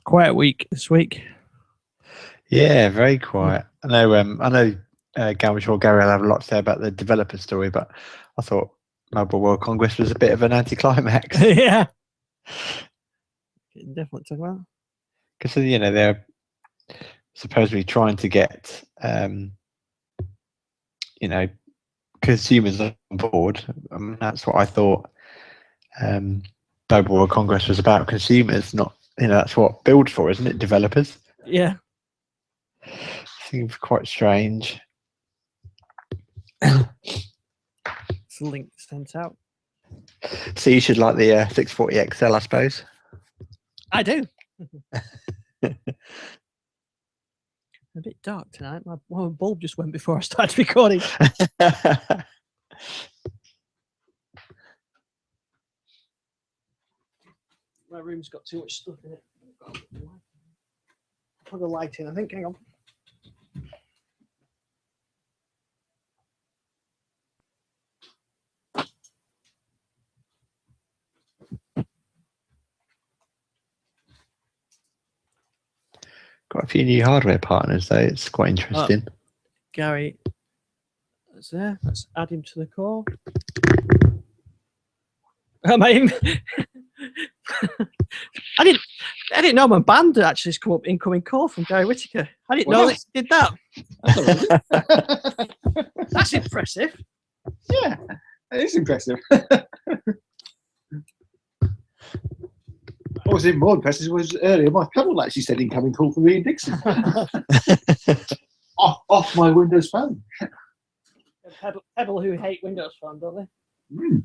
Quiet week this week. Yeah, very quiet. I know. I'm sure Gary will have a lot to say about the developer story, but I thought Mobile World Congress was a bit of an anticlimax. Yeah, definitely talk about. Because they're supposedly trying to get consumers on board. I mean, that's what I thought. Mobile World Congress was about consumers, not that's what Build's for, isn't it? Developers. Yeah, Seems quite strange. it's a link sent out. So you should like the 640 XL, I suppose. I do. A bit dark tonight. My bulb just went before I started recording. My room's got too much stuff in it. Put the light in, I think. Hang on. Got a few new hardware partners, though. It's quite interesting. Gary, that's there. Let's add him to the call. I didn't know my band had actually come up incoming call from Gary Whittaker. I didn't know they did that. That's impressive. Yeah, it is impressive. What was even more impressive was earlier my pedal actually said incoming call from Ian Dixon. off my Windows phone. People who hate Windows Phone, don't they? Mm.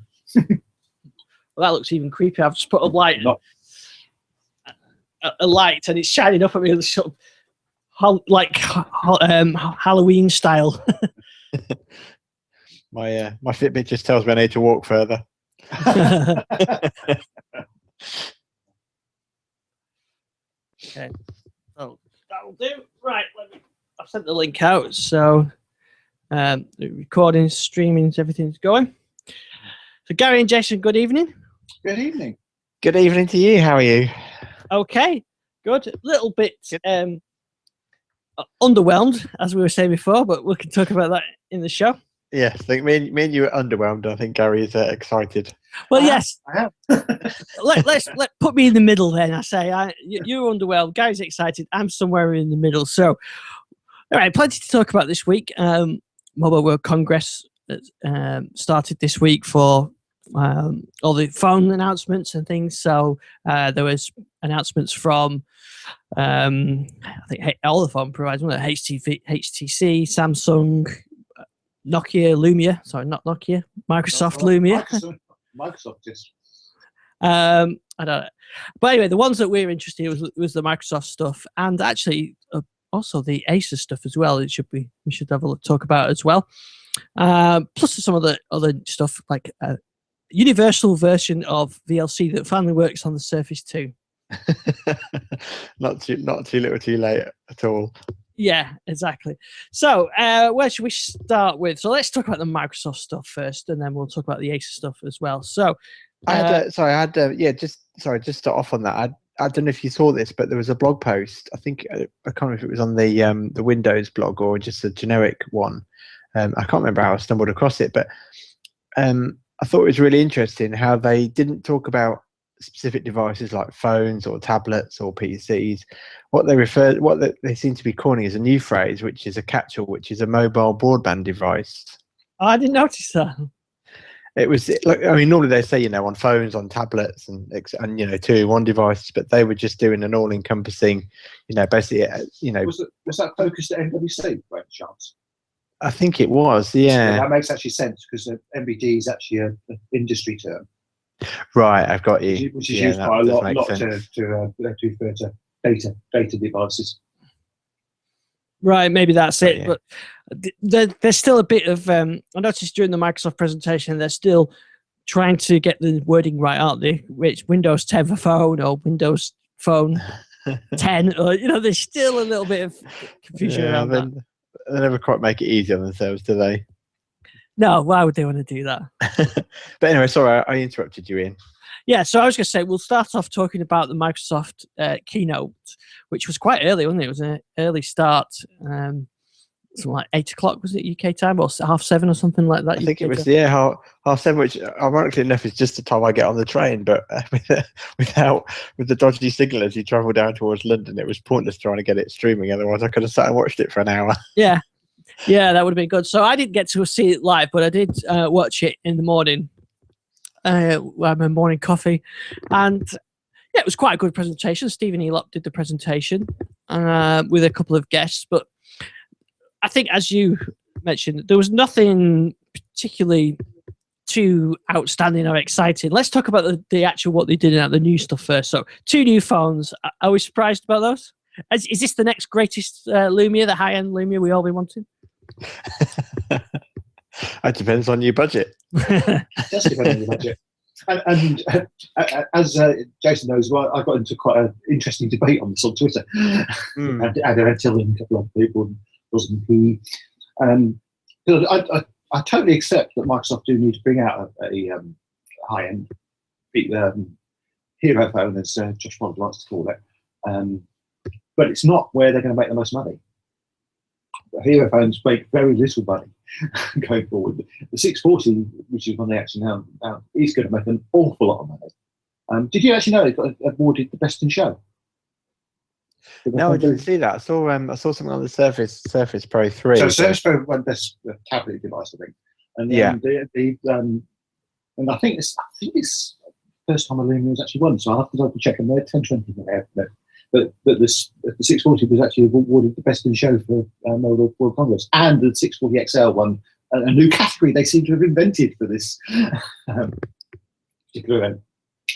Well, that looks even creepy. I've just put a light, a light, and it's shining up at me, sort of Halloween style. My Fitbit just tells me I need to walk further. Okay, so that'll do. Right, I've sent the link out, so the recording, streaming, everything's going. So Gary and Jason, good evening. Good evening. Good evening to you. How are you? Okay, good. Little bit underwhelmed, as we were saying before, but we can talk about that in the show. Yes, I think me and you are underwhelmed. I think Gary is excited. Well, yes. I am. Let's put me in the middle then. I say you're underwhelmed. Gary's excited. I'm somewhere in the middle. So, all right, plenty to talk about this week. Mobile World Congress started this week for all the phone announcements and things. So there was announcements from I think all the phone providers, HTC, Samsung, Nokia, Lumia. Sorry, not Nokia. Microsoft, Lumia. Microsoft just. I don't know. But anyway, the ones that we're interested in was the Microsoft stuff, and actually also the Asus stuff as well. We should have a talk about as well. Plus some of the other stuff like a universal version of VLC that finally works on the Surface 2. Not too little, too late at all. Yeah, exactly. So where should we start with? So let's talk about the Microsoft stuff first, and then we'll talk about the Asus stuff as well. So just to start off on that. I don't know if you saw this, but there was a blog post. I think I can't remember if it was on the Windows blog or just a generic one. I can't remember how I stumbled across it, but I thought it was really interesting how they didn't talk about specific devices like phones or tablets or PCs. What they seem to be calling is a new phrase, which is a catch-all, which is a mobile broadband device. Oh, I didn't notice that. It was like, I mean, normally they say, on phones, on tablets, and 2-in-1 devices, but they were just doing an all-encompassing, basically, Was that focused at MWC by any chance? I think it was, yeah. So that makes actually sense because MBD is actually an industry term. Right, I've got you. Which is used by a lot to refer to data devices. Right, maybe that's it. Yeah. But there's still a bit of. I noticed during the Microsoft presentation, they're still trying to get the wording right, aren't they? Which Windows 10 for phone or Windows Phone 10, or there's still a little bit of confusion around that. They never quite make it easy on themselves, do they? No, why would they want to do that? But anyway, sorry, I interrupted you, Ian. Yeah, so I was going to say, we'll start off talking about the Microsoft keynote, which was quite early, wasn't it? It was an early start, something like 8 o'clock, was it UK time, or 7:30 or something like that? I think it was, yeah, half 7, which ironically enough is just the time I get on the train, but with the dodgy signal as you travel down towards London, it was pointless trying to get it streaming, otherwise I could have sat and watched it for an hour. Yeah, that would have been good. So I didn't get to see it live, but I did watch it in the morning. I had my morning coffee, and yeah, it was quite a good presentation. Stephen Elop did the presentation with a couple of guests, but I think, as you mentioned, there was nothing particularly too outstanding or exciting. Let's talk about the actual what they did and the new stuff first. So 2 new phones. Are we surprised about those? Is this the next greatest Lumia, the high-end Lumia we all been wanting? It depends on your budget. It does depend on your budget. And as Jason knows, well, I got into quite an interesting debate on this on Twitter. And I had telling a couple of people, wasn't he? I totally accept that Microsoft do need to bring out a high-end hero phone, as Josh Bond likes to call it. But it's not where they're going to make the most money. The hero phones make very little money going forward. The 640, which is one they actually now is going to make an awful lot of money. Did you actually know it got awarded the best in show? No, I didn't see that. I saw something on the Surface Pro 3. So Surface Pro won best tablet device, I think. And and I think it's the first time a Lumia was actually won. So I'll have to double check. And they're 1020 there. But the 640 was actually awarded the best in show for Mobile World Congress, and the 640 XL won a new category they seem to have invented for this particular event.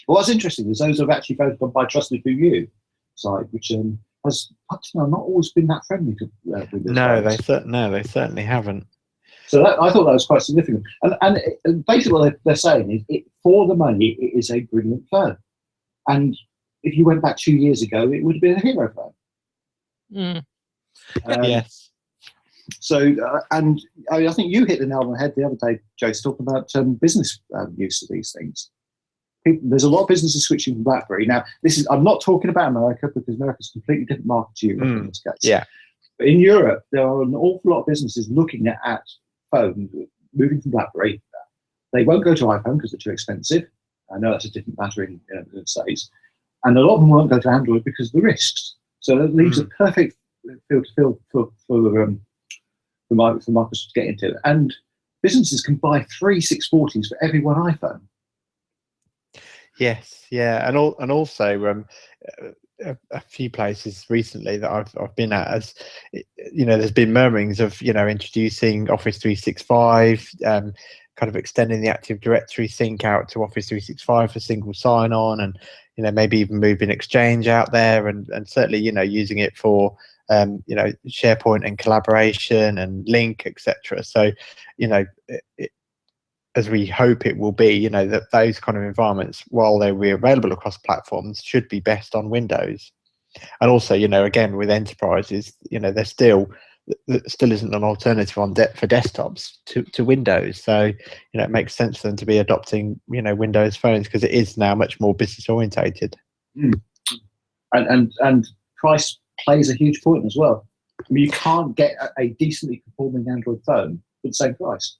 What's interesting is those have actually voted on by Trusted For You site, which has not always been that friendly to Windows. No, they certainly haven't. So I thought that was quite significant. And basically what they're saying is, for the money, it is a brilliant phone. And if you went back 2 years ago, it would have been a hero phone. Yes. So, and I think you hit the nail on the head the other day, Joe, talking about business use of these things. There's a lot of businesses switching from BlackBerry. Now, I'm not talking about America, because America's a completely different market to Europe in this case. Yeah. But in Europe, there are an awful lot of businesses looking at phones, moving from BlackBerry. They won't go to iPhone because they're too expensive. I know that's a different matter in the States. And a lot of them won't go to Android because of the risks. So that leaves a perfect field for Microsoft to get into. And businesses can buy 3 640s for every one iPhone. Yes, yeah, and also a few places recently that I've been at, as there's been murmurings of introducing Office 365, kind of extending the Active Directory sync out to Office 365 for single sign-on, and maybe even moving Exchange out there, and certainly using it for SharePoint and collaboration and Link, etc. So as we hope it will be, that those kind of environments, while they're available across platforms, should be best on Windows. And also, again, with enterprises, there still isn't an alternative for desktops to Windows. So, it makes sense for them to be adopting, Windows phones, because it is now much more business orientated. And price plays a huge point as well. I mean, you can't get a decently performing Android phone for the same price.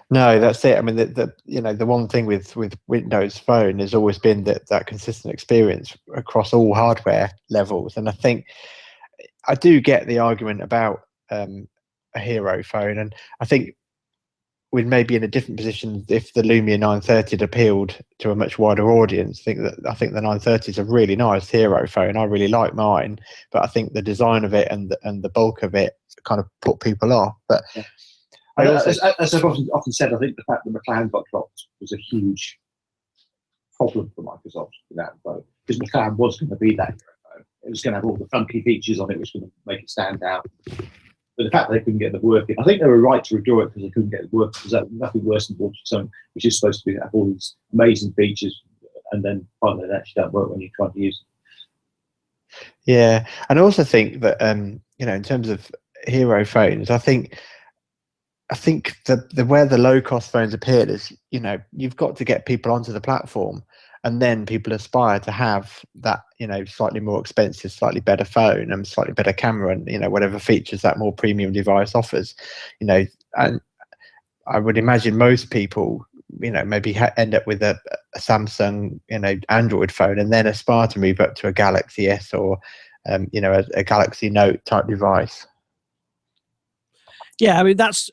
No, that's it. I mean, the one thing with Windows Phone has always been that consistent experience across all hardware levels. And I think I do get the argument about a hero phone, and I think we'd maybe in a different position if the Lumia 930 had appealed to a much wider audience. I think the 930 is a really nice hero phone. I really like mine, but I think the design of it and the bulk of it kind of put people off. But yeah. As I've often said, I think the fact that McLaren got dropped was a huge problem for Microsoft in that phone, because McLaren was going to be that hero phone. It was going to have all the funky features on it, which was going to make it stand out. But the fact that they couldn't get them working, I think they were right to withdraw it because they couldn't get it working. Because nothing worse than launching something which is supposed to have all these amazing features, and then finally they actually don't work when you're trying to use them. Yeah, and I also think that in terms of hero phones, I think I think the where the low cost phones appeared is, you've got to get people onto the platform, and then people aspire to have that, slightly more expensive, slightly better phone and slightly better camera, and whatever features that more premium device offers. And I would imagine most people, maybe end up with a Samsung, Android phone, and then aspire to move up to a Galaxy S or, a Galaxy Note type device. Yeah, I mean that's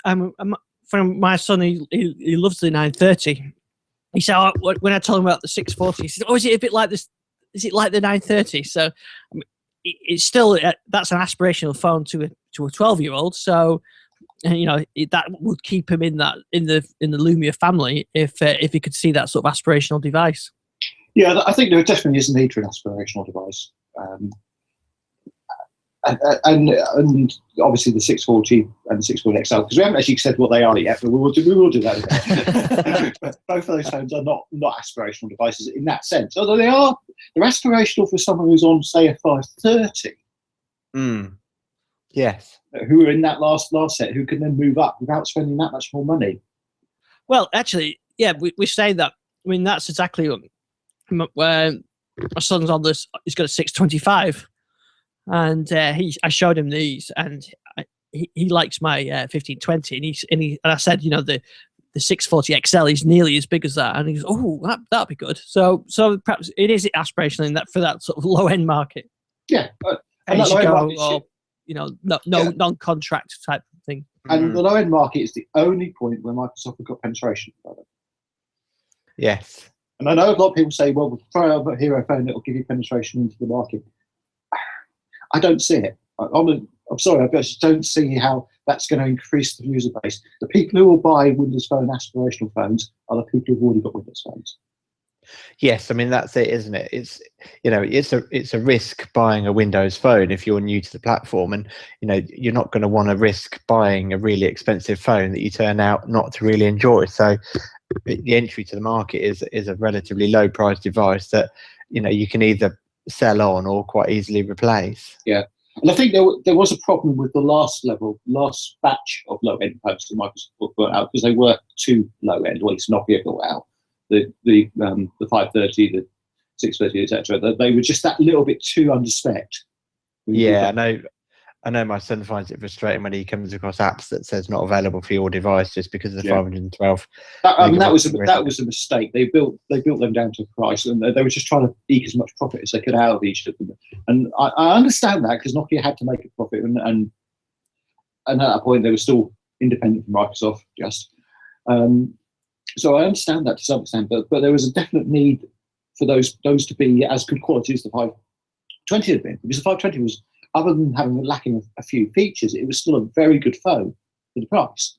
from my son. He loves the 930. He said, when I told him about the 640, he said, "Oh, is it a bit like this? Is it like the 930?" So it's still that's an aspirational phone to a 12-year-old. So that would keep him in the Lumia family if he could see that sort of aspirational device. Yeah, I think there definitely is a need for an aspirational device. And obviously the 640 and the 640 XL, because we haven't actually said what they are yet, but we will do that. But both of those phones are not aspirational devices in that sense, although they're aspirational for someone who's on, say, a 530. Yes. Who are in that last set, who can then move up without spending that much more money. Well, actually, yeah, we say that. I mean, that's exactly where my son's on this. He's got a 625. And I showed him these, and he likes my 1520, and I said, the 640 XL is nearly as big as that, and he goes, "Oh, that'd be good." So perhaps it is aspirational in that for that sort of low end market. Yeah, and non-contract type of thing. And the low end market is the only point where Microsoft have got penetration. Yes, and I know a lot of people say, "Well, we'll try a hero phone that will give you penetration into the market." I don't see it. I'm sorry, I just don't see how that's going to increase the user base. The people who will buy Windows Phone aspirational phones are the people who've already got Windows phones. Yes, I mean that's it, isn't it? It's it's a risk buying a Windows phone if you're new to the platform, and you're not going to want to risk buying a really expensive phone that you turn out not to really enjoy. So the entry to the market is a relatively low price device that you can either sell on or quite easily replace. Yeah, and I think there was a problem with the last batch of low end phones that Microsoft put out, because they were too low end. Well, at least Nokia put out the 530, the 630, etc. They were just that little bit too underspec. Yeah, I know my son finds it frustrating when he comes across apps that says not available for your device just because of the 512. That was a mistake. They built them down to a price, and they were just trying to eke as much profit as they could out of each of them. And I understand that, because Nokia had to make a profit, and at that point they were still independent from Microsoft. So I understand that to some extent, but there was a definite need for those to be as good quality as the 520 had been, because the 520 was, other than lacking a few features, it was still a very good phone for the price.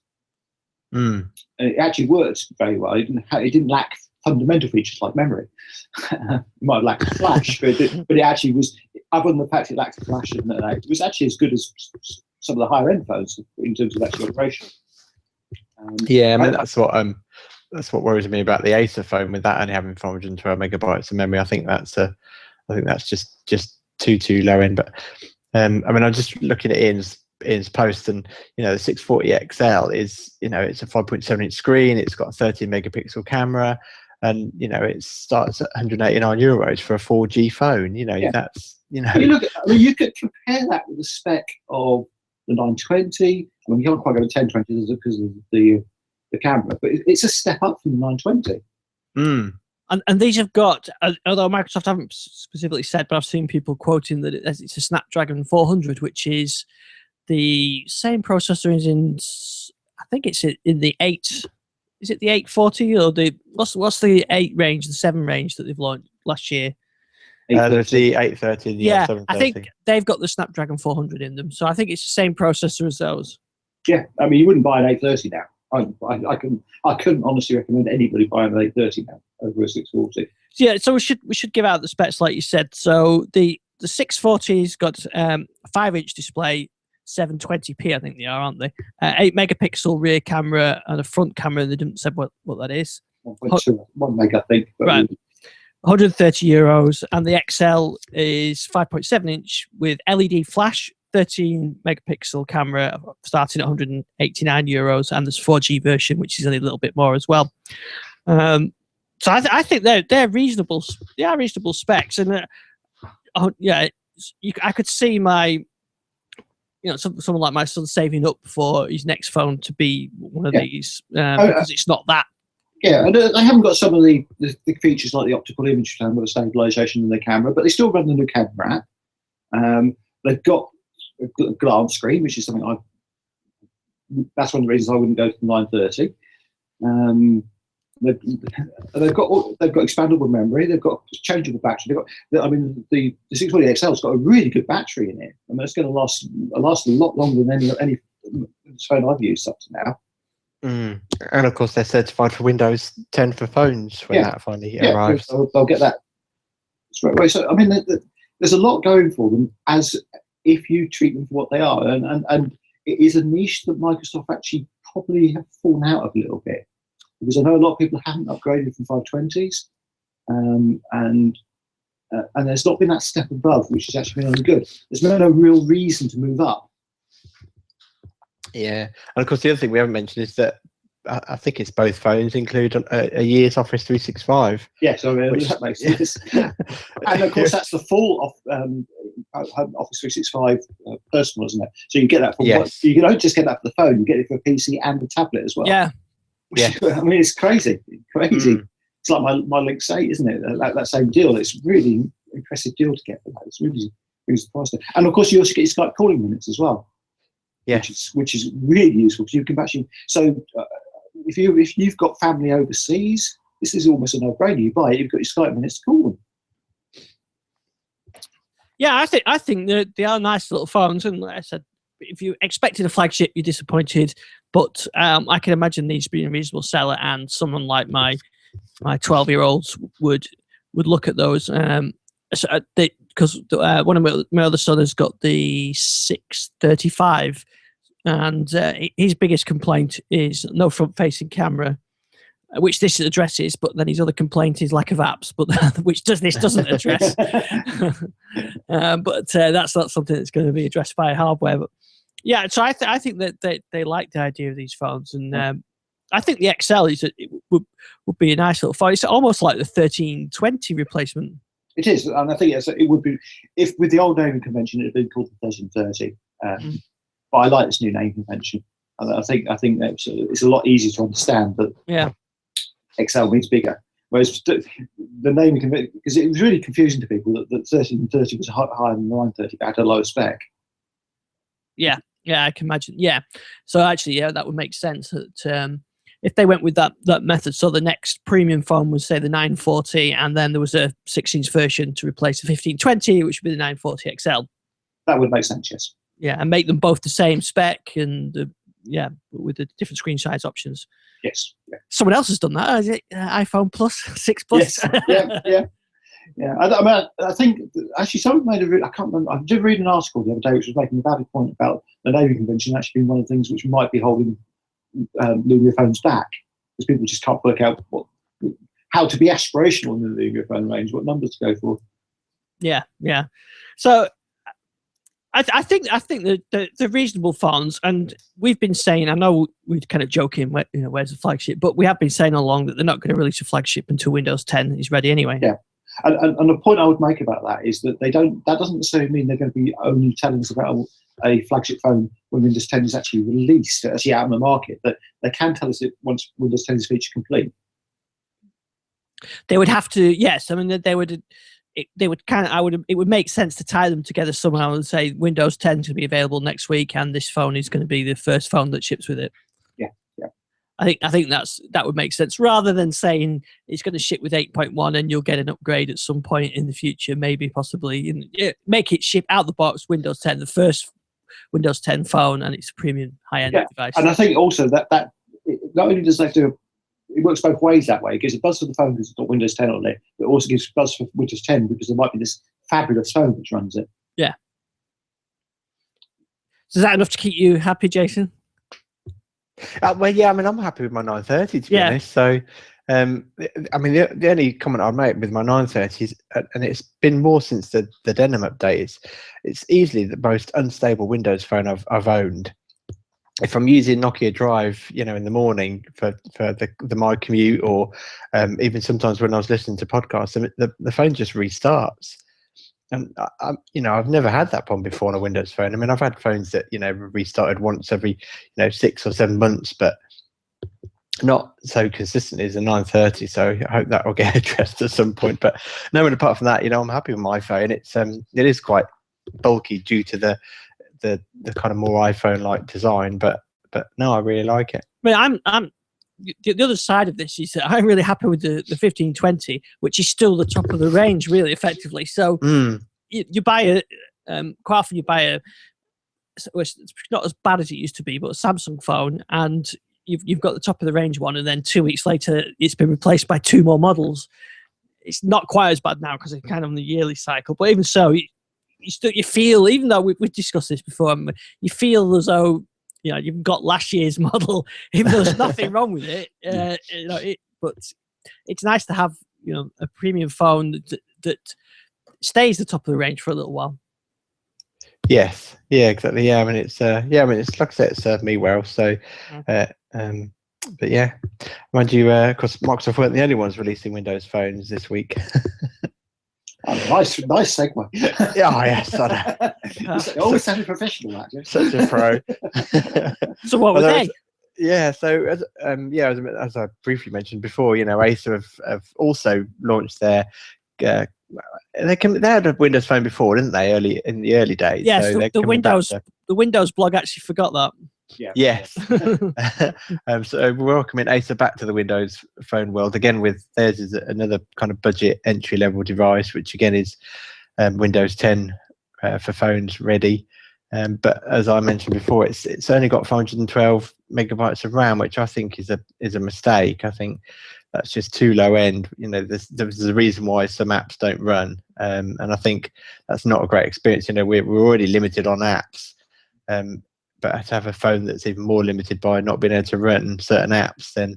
And it actually worked very well. It didn't lack fundamental features like memory. It might have lacked flash, but it actually was, other than the fact it lacked flash, it was actually as good as some of the higher end phones in terms of actual operation. Yeah, I mean that's what worries me about the Acer phone, with that only having 412 megabytes of memory. I think that's just too low end. But I mean, I'm just looking at Ian's post, and the 640 XL is it's a 5.7 inch screen. It's got a 13 megapixel camera, and it starts at €189 for a 4G phone. That's you could compare that with the spec of the 920. I mean, you can't quite go to 1020 because of the camera, but it's a step up from the 920. And these have got, although Microsoft haven't specifically said, but I've seen people quoting that it's a Snapdragon 400, which is the same processor as in, I think it's in the 8. Is it the 840 or what's the 8 range, the 7 range that they've launched last year? There's the 830, the 730. I think they've got the Snapdragon 400 in them, so I think it's the same processor as those. Yeah, I mean, you wouldn't buy an 830 now. I couldn't honestly recommend anybody buying an 830 now over a 640. Yeah, so we should give out the specs like you said. So the 640's got a 5-inch display, 720p, I think they are, aren't they? 8 megapixel rear camera and a front camera. They didn't say what that is. 1 meg, I think. Right. €130, and the XL is 5.7 inch with LED flash 13 megapixel camera starting at €189, and there's 4G version, which is only a little bit more as well. So I think they're reasonable. They are reasonable specs, and I could see someone like my son saving up for his next phone to be one of these because it's not that. Yeah, and they haven't got some of the features like the optical image film or the stabilization in the camera, but they still run the new camera app. They've got a glance screen, which is something that's one of the reasons I wouldn't go to the 930. They've got expandable memory. They've got changeable battery. The 640 XL's got a really good battery in it. I mean, it's going to last a lot longer than any phone I've used up to now. And of course, they're certified for Windows 10 for phones when that finally arrives. They'll get that straight away. So I mean, there's a lot going for them as if you treat them for what they are, and it is a niche that Microsoft actually probably have fallen out of a little bit, because I know a lot of people haven't upgraded from 520s, and there's not been that step above, which has actually been really good. There's been no real reason to move up. Yeah, and of course the other thing we haven't mentioned is that I think it's both phones include a year's Office 365. Yes, that makes sense. And of course that's the full Office 365 personal, isn't it? So you get that from you don't just get that for the phone, you get it for a PC and the tablet as well. Yeah. I mean, it's crazy. It's like my Lynx 8, isn't it? That same deal. It's really impressive deal to get for that. It's really surprised. And of course you also get your Skype calling minutes as well. Yeah, which is really useful, because you can actually. So if you've got family overseas, this is almost a no-brainer. You buy it, you've got your Skype minutes to call them. Yeah, I think they are nice little phones, and like I said, if you expected a flagship, you're disappointed. But I can imagine these being a reasonable seller, and someone like my 12-year-olds would look at those. Because one of my other son has got the 635, and his biggest complaint is no front-facing camera, which this addresses. But then his other complaint is lack of apps, but which this doesn't address. But that's not something that's going to be addressed by hardware. But yeah, so I think that they like the idea of these phones, and I think the XL would be a nice little phone. It's almost like the 1320 replacement. It is, and I think it would be, if with the old naming convention it had been called the 1330. But I like this new name convention. I think it's a lot easier to understand that XL means bigger. Whereas the naming convention, because it was really confusing to people that 1330 was higher than 930, but had a lower spec. Yeah, I can imagine. Yeah, so actually, that would make sense that. If they went with that method, so the next premium phone was, say, the 940, and then there was a 6-inch version to replace the 1520, which would be the 940 XL. That would make sense, yes. Yeah, and make them both the same spec, and with the different screen size options. Yes. Yeah. Someone else has done that. Is it iPhone Plus, 6 Plus? Yes. Yeah. I think actually someone made I can't remember. I did read an article the other day which was making a valid point about the naming convention actually being one of the things which might be holding Lumia phones back, because people just can't work out how to be aspirational in the Lumia phone range, what numbers to go for. Yeah. So I think the reasonable phones, and we've been saying, I know we're kind of joking, where's the flagship, but we have been saying all along that they're not going to release a flagship until Windows 10 is ready anyway. Yeah. And the point I would make about that is that that doesn't necessarily mean they're going to be only telling us about a flagship phone when Windows 10 is actually released, actually out in the market. But they can tell us it once Windows 10 is feature complete. They would have to, yes. I mean, they would kind of. It would make sense to tie them together somehow and say Windows 10 is going to be available next week, and this phone is going to be the first phone that ships with it. Yeah. I think that would make sense, rather than saying it's going to ship with 8.1 and you'll get an upgrade at some point in the future, maybe possibly. Make it ship out the box Windows 10, the first Windows 10 phone, and it's a premium high-end device. And I think also that not only does it works both ways that way. It gives a buzz for the phone because it's got Windows 10 on it, but it also gives a buzz for Windows 10 because there might be this fabulous phone which runs it. Yeah. So is that enough to keep you happy, Jason? Well, yeah, I mean, I'm happy with my 930 to be honest. So, I mean, the only comment I'd make with my 930 is, and it's been more since the denim update, is it's easily the most unstable Windows phone I've owned. If I'm using Nokia Drive, in the morning for the my commute, or even sometimes when I was listening to podcasts, the phone just restarts. And I've never had that problem before on a Windows phone. I mean, I've had phones that restarted once every 6 or 7 months, but not so consistently as a 930. So I hope that will get addressed at some point. But no, and apart from that, I'm happy with my phone. It is quite bulky due to the kind of more iPhone-like design, but no, I really like it. I mean, I'm the other side of this is that I'm really happy with the 1520, which is still the top of the range, really effectively. So you buy quite often you buy it's not as bad as it used to be, but a Samsung phone, and you've got the top of the range one, and then 2 weeks later it's been replaced by 2 more models. It's not quite as bad now because it's kind of on the yearly cycle, but even so, you feel, even though we've discussed this before, you feel as though you've got last year's model, even though there's nothing wrong with it. But it's nice to have a premium phone that stays the top of the range for a little while. Yes, yeah, exactly. Yeah, I mean it's like I said, it served me well. So, but yeah, mind you, of course, Microsoft weren't the only ones releasing Windows phones this week. Oh, nice segue. Yeah, yes, I know. Always sounded professional, actually. Such a pro. So what were they? Yeah, so as I briefly mentioned before, Acer have also launched their. They had a Windows Phone before, didn't they? In the early days. Yes, so the Windows blog actually forgot that. Yeah. Yes. So we're welcoming Acer back to the Windows Phone world again. With theirs is another kind of budget entry level device, which again is Windows 10 for phones ready. But as I mentioned before, it's only got 512 megabytes of RAM, which I think is a mistake. I think that's just too low end. There's a reason why some apps don't run, and I think that's not a great experience. We're already limited on apps, but to have a phone that's even more limited by not being able to run certain apps, then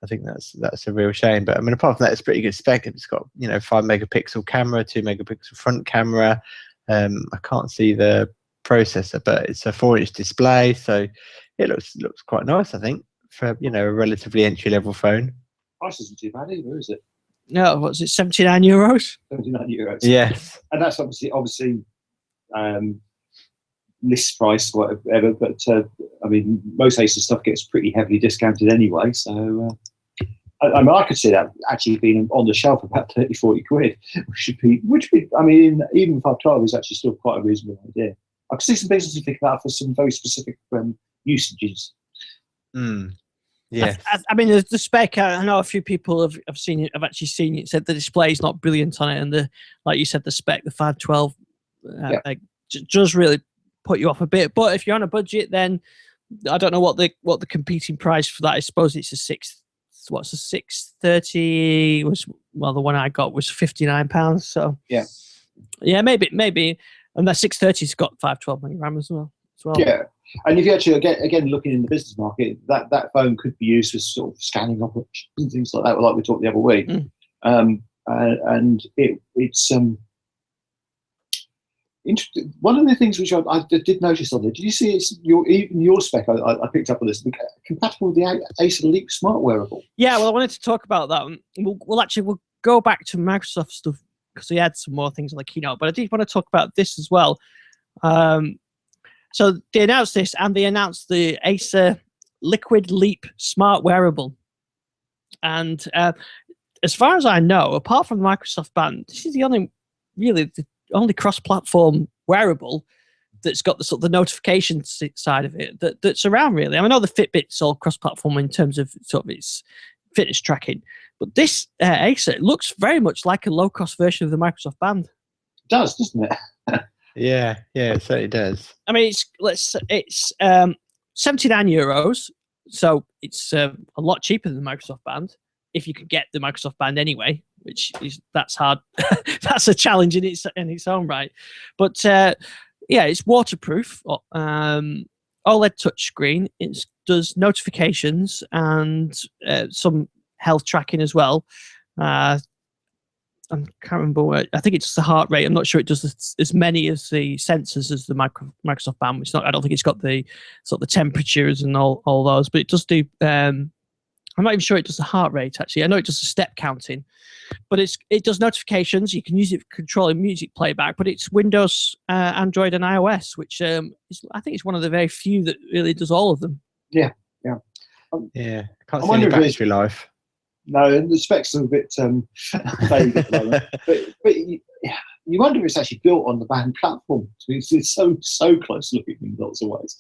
I think that's a real shame. But I mean, apart from that, it's pretty good spec. It's got 5 megapixel camera, 2 megapixel front camera. I can't see the processor, but it's a 4-inch display, so it looks quite nice, I think, for a relatively entry level phone. Price isn't too bad either, is it? No, what's it, €79? €79. Yes. And that's obviously list price, whatever. But I mean, most Acer stuff gets pretty heavily discounted anyway. So I could see that actually being on the shelf about 30-40 quid, which would be. I mean, even 512 is actually still quite a reasonable idea. I could see some businesses picking that up for some very specific usages. Yeah, I mean, the spec. I know a few people have seen it. Have actually seen it. Said the display is not brilliant on it, and like you said, the spec, the 512, does really put you off a bit. But if you're on a budget, then I don't know what the competing price for that. I suppose it's a 630 was. Well, the one I got was £59. So yeah, maybe, and that 630's got 512 meg RAM as well. Yeah, and if you actually again looking in the business market, that phone could be used for sort of scanning operations and things like that, like we talked the other week. And it's interesting. One of the things which I did notice on there, did you see it's your spec? I picked up on this, compatible with the Acer Leap Smart Wearable. Yeah, well, I wanted to talk about that. We'll go back to Microsoft stuff because we had some more things on the keynote, but I did want to talk about this as well. So they announced this, and they announced the Acer Liquid Leap Smart Wearable. And as far as I know, apart from the Microsoft band, this is the only cross-platform wearable that's got the sort of the notification side of it that's around, really. I mean, I know the Fitbit's all cross-platform in terms of sort of its fitness tracking, but this Acer looks very much like a low-cost version of the Microsoft band. It does, doesn't it? Yeah, it certainly does. I mean, it's €79, so it's a lot cheaper than the Microsoft band. If you could get the Microsoft band anyway, that's hard. That's a challenge in its own right. But it's waterproof. OLED touchscreen. It does notifications and some health tracking as well. I can't remember what. I think it's just the heart rate. I'm not sure it does as many as the sensors as the Microsoft Band. It's not. I don't think it's got the sort of the temperatures and all those, but it does do. I'm not even sure it does the heart rate actually. I know it does the step counting, but it does notifications. You can use it for controlling music playback, but it's Windows, Android, and iOS, which I think it's one of the very few that really does all of them. Yeah. Yeah. Can't see any battery life. No, and the specs are a bit vague at the moment. But you wonder if it's actually built on the band platform. It's so close looking in lots of ways.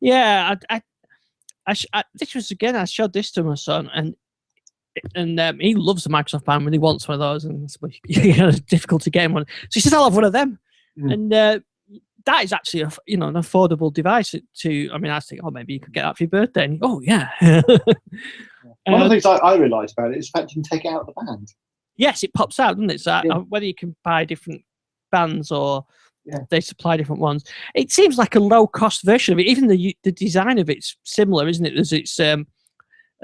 Yeah, this was again. I showed this to my son, and he loves the Microsoft Band when he wants one of those, and it's difficult to get him one. So he says, "I'll have one of them," and that is actually an affordable device. I mean, I think, oh, maybe you could get that for your birthday. And oh, yeah. One of the things I realised about it is the fact you can take it out of the band. Yes, it pops out, doesn't it? So whether you can buy different bands or they supply different ones, it seems like a low-cost version of it. Even the design of it's similar, isn't it? It's a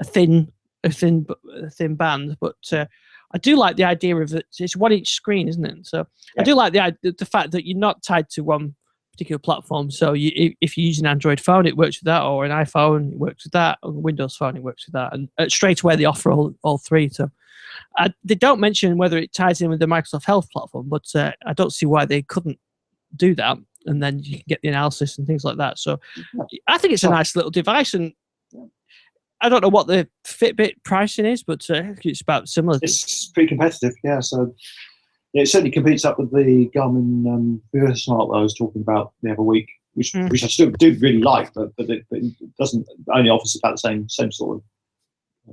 thin band, but I do like the idea of it. It's 1-inch screen, isn't it? So I do like the fact that you're not tied to one particular platform. So if you use an Android phone, it works with that, or an iPhone, it works with that, or a Windows phone, it works with that, and straight away they offer all three. So they don't mention whether it ties in with the Microsoft Health platform, but I don't see why they couldn't do that, and then you can get the analysis and things like that. So I think it's a nice little device, and I don't know what the Fitbit pricing is, but it's about similar. It's pretty competitive, yeah. So it certainly competes up with the Garmin Smart that I was talking about the other week, which I still do really like, but it doesn't only offers about the same sort of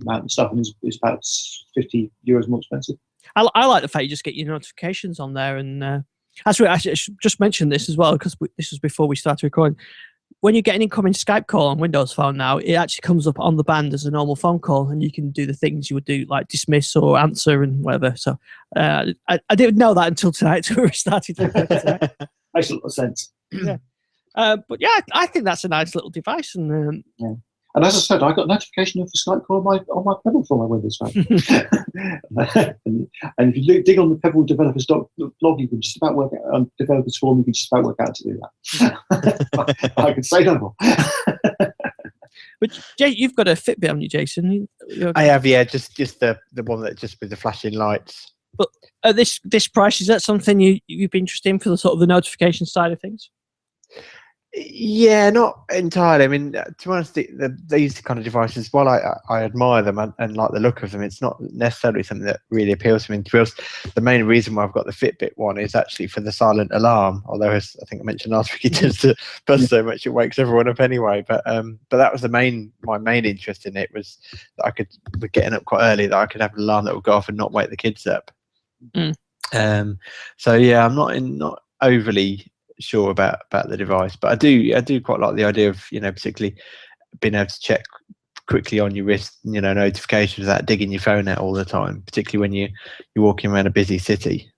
amount of stuff, and is about €50 more expensive. I like the fact you just get your notifications on there, and actually I should just mention this as well, because this was before we started recording. When you get an incoming Skype call on Windows Phone now, it actually comes up on the band as a normal phone call, and you can do the things you would do, like dismiss or answer and whatever. So I didn't know that until tonight, so we started. Makes a lot of sense. Yeah, but yeah, I think that's a nice little device, and And as I said, I got notification of the Skype call on my Pebble from my Windows Phone. and if you dig on the Pebble developers blog, you can just about work out on developers forum. You can just about work out how to do that. I can say no more. But Jay, you've got a Fitbit on you, Jason. I have, yeah, just the one that just with the flashing lights. But at this price, is that something you'd be interested in for the sort of the notification side of things? Yeah, not entirely. I mean, to be honest, these kind of devices, while I admire them and like the look of them, it's not necessarily something that really appeals to me. To be honest, the main reason why I've got the Fitbit one is actually for the silent alarm. Although, as I think I mentioned last week, it tends to buzz so much it wakes everyone up anyway. But that was my main interest in it, was that we're getting up quite early, that I could have an alarm that would go off and not wake the kids up. So yeah, I'm not overly sure about the device, but I do quite like the idea of, particularly being able to check quickly on your wrist, notifications without digging your phone out all the time, particularly when you're walking around a busy city.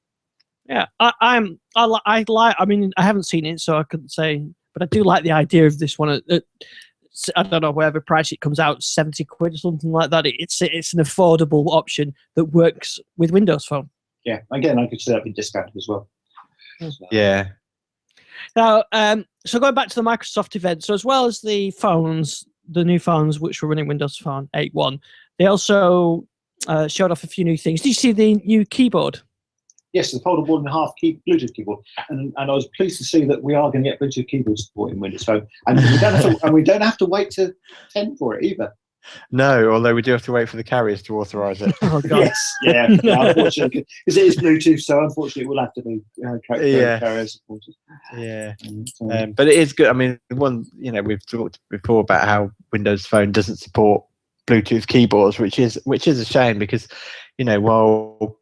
Yeah, I mean, I haven't seen it, so I couldn't say, but I do like the idea of this one. I don't know, whatever price it comes out, 70 quid or something like that. It's an affordable option that works with Windows Phone. Yeah, again, I could see that be discounted as well. So. Yeah. Now, so going back to the Microsoft event, so as well as the phones, the new phones which were running Windows Phone 8.1, they also showed off a few new things. Did you see the new keyboard? Yes, the foldable and a half Bluetooth keyboard, and I was pleased to see that we are going to get Bluetooth keyboard support in Windows Phone, and we don't have to wait to 10 for it either. No, although we do have to wait for the carriers to authorise it. Oh, God. Yes, yeah, unfortunately, because it is Bluetooth, so unfortunately it will have to be carrier supported. Yeah, but it is good. I mean, we've talked before about how Windows Phone doesn't support Bluetooth keyboards, which is a shame, because while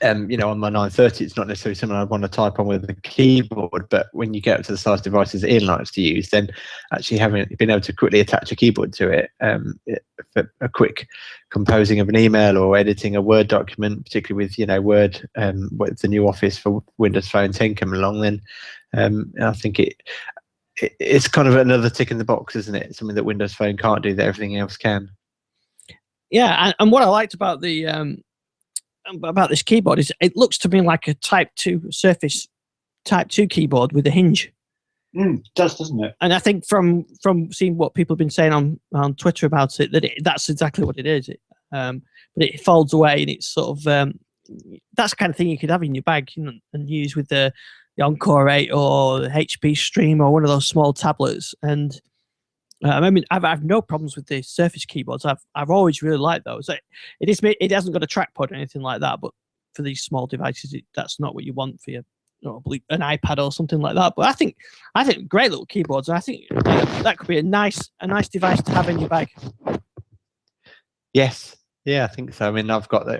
on my 930, it's not necessarily something I'd want to type on with a keyboard, but when you get up to the size devices Ian likes to use, then actually being able to quickly attach a keyboard to it, for a quick composing of an email or editing a Word document, particularly with Word, with the new Office for Windows Phone 10 coming along, then I think it's kind of another tick in the box, isn't it? Something that Windows Phone can't do that everything else can. and what I liked about this keyboard is it looks to me like a Type 2 Surface Type 2 keyboard with a hinge. It does, doesn't it? And I think from seeing what people have been saying on Twitter about it, that's exactly what it is. But it folds away, and it's sort of that's the kind of thing you could have in your bag, and use with the Encore 8 or the HP Stream or one of those small tablets. And I mean, I've no problems with the Surface keyboards. I've always really liked those. It hasn't got a trackpad or anything like that, but for these small devices, that's not what you want for your an iPad or something like that. But I think great little keyboards. And I think that could be a nice device to have in your bag. Yes, yeah, I think so. I mean, I've got the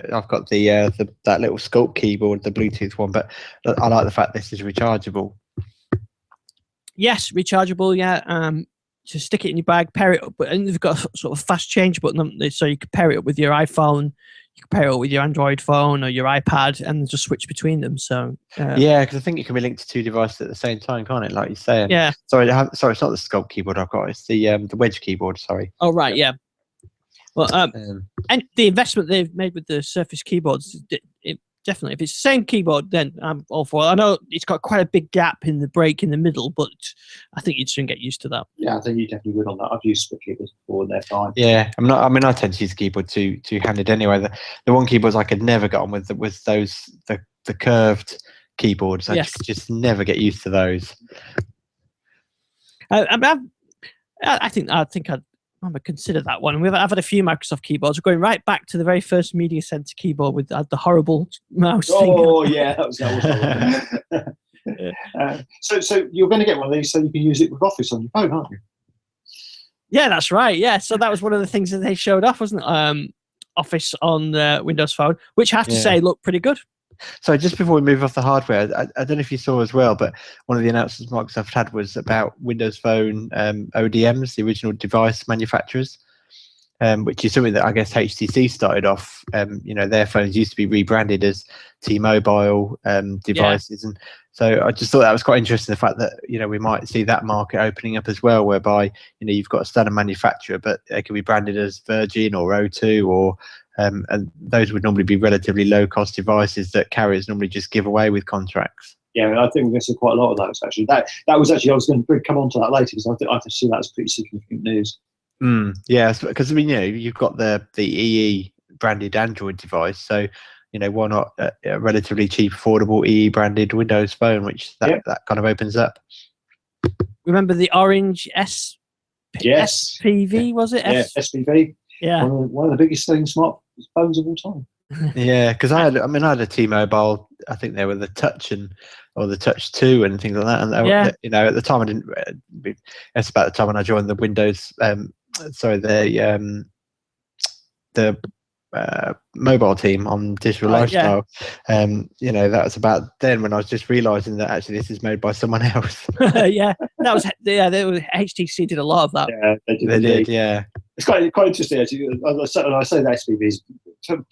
that little Sculpt keyboard, the Bluetooth one, but I like the fact this is rechargeable. Yes, rechargeable. Yeah. To stick it in your bag, pair it up, and they've got a sort of fast change button, so you can pair it up with your iPhone, you can pair it up with your Android phone or your iPad, and just switch between them. So yeah, because I think it can be linked to two devices at the same time, can't it? Like you're saying. Yeah. Sorry, it's not the Sculpt keyboard I've got. It's the Wedge keyboard. Sorry. Oh right, yeah. Well, and the investment they've made with the Surface keyboards, definitely, if it's the same keyboard, then I'm all for it. I know it's got quite a big gap in the break in the middle, but I think you'd soon get used to that. Yeah, I think you definitely would on that. I've used split keyboards before, and they're fine. Yeah, I tend to use the keyboard two-handed anyway. The one keyboards I could never get on with was the curved keyboards. I just never get used to those. I think I'd consider that one. I've had a few Microsoft keyboards. We're going right back to the very first Media Center keyboard with the horrible mouse thing. Oh yeah, that was horrible. So you're going to get one of these so you can use it with Office on your phone, aren't you? Yeah, that's right. Yeah, so that was one of the things that they showed off, wasn't it? Office on the Windows Phone, which I have to say looked pretty good. So just before we move off the hardware, I don't know if you saw as well, but one of the announcements Microsoft had was about Windows Phone ODMs, the original device manufacturers, which is something that I guess HTC started off. Their phones used to be rebranded as T-Mobile devices, and so I just thought that was quite interesting. The fact that we might see that market opening up as well, whereby you've got a standard manufacturer, but they can be branded as Virgin or O2 or and those would normally be relatively low-cost devices that carriers normally just give away with contracts. Yeah, I think we're going to see quite a lot of those actually. That was actually, I was going to come on to that later because I see that as pretty significant news. Yeah, because you've got the EE branded Android device, so why not a relatively cheap, affordable EE branded Windows Phone, which that kind of opens up. Remember the orange SPV, was it? Yeah, SPV. Yeah, one of the biggest selling smartphones of all time. Yeah, because I had a T-Mobile. I think they were the Touch or the Touch 2 and things like that. And at the time I didn't. It's about the time when I joined the Windows. The mobile team on Digital Lifestyle. Yeah. That was about then when I was just realizing that actually this is made by someone else. Yeah, that was HTC did a lot of that. Yeah, they did. Yeah. It's quite interesting actually. I say that SPV is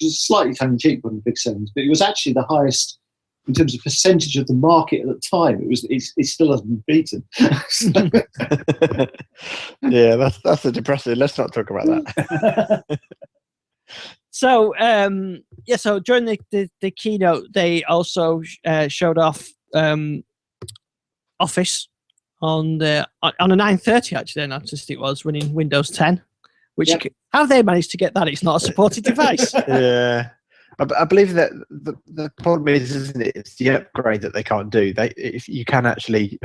just slightly tongue-in-cheek on big sevens, but it was actually the highest in terms of percentage of the market at the time. It still hasn't been beaten. Yeah, that's a depressing. Let's not talk about that. So so during the keynote, they also showed off Office on a 930 actually. I noticed it was running Windows 10. Which how have they managed to get that? It's not a supported device. Yeah, I believe that the problem is, isn't it? It's the upgrade that they can't do. If you can actually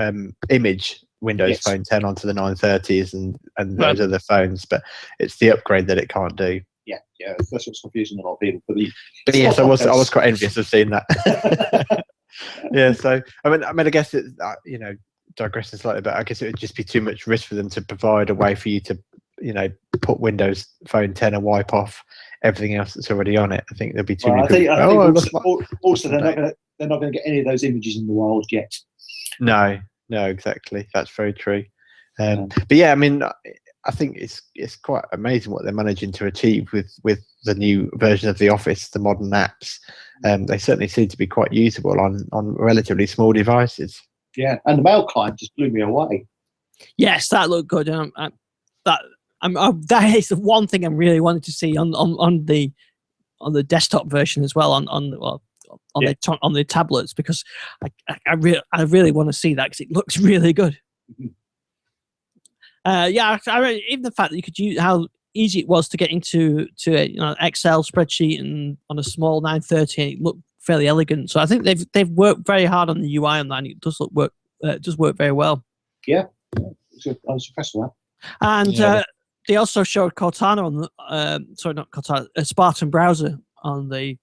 image Windows Phone 10 onto the 930s and those other phones, but it's the upgrade that it can't do. Yeah, that's what's confusing a lot of people. But yes, I was quite envious of seeing that. Yeah, so I guess it, digressing slightly, but I guess it would just be too much risk for them to provide a way for you to put Windows Phone 10 and wipe off everything else that's already on it. I think there'll be too many. I think also they're not going to get any of those images in the wild yet. No, exactly. That's very true. But yeah, I think it's quite amazing what they're managing to achieve with the new version of the Office, the modern apps. They certainly seem to be quite usable on relatively small devices. Yeah, and the mail client just blew me away. Yes, that looked good. that is the one thing I'm really wanting to see on the desktop version as well, on the tablets, because I really want to see that because it looks really good. Even the fact that you could use how easy it was to get into a Excel spreadsheet and on a small 930, and it looked fairly elegant. So I think they've worked very hard on the UI on that, and it does work very well. Yeah, I was impressed with that. And they also showed Cortana on not Cortana, a Spartan browser on the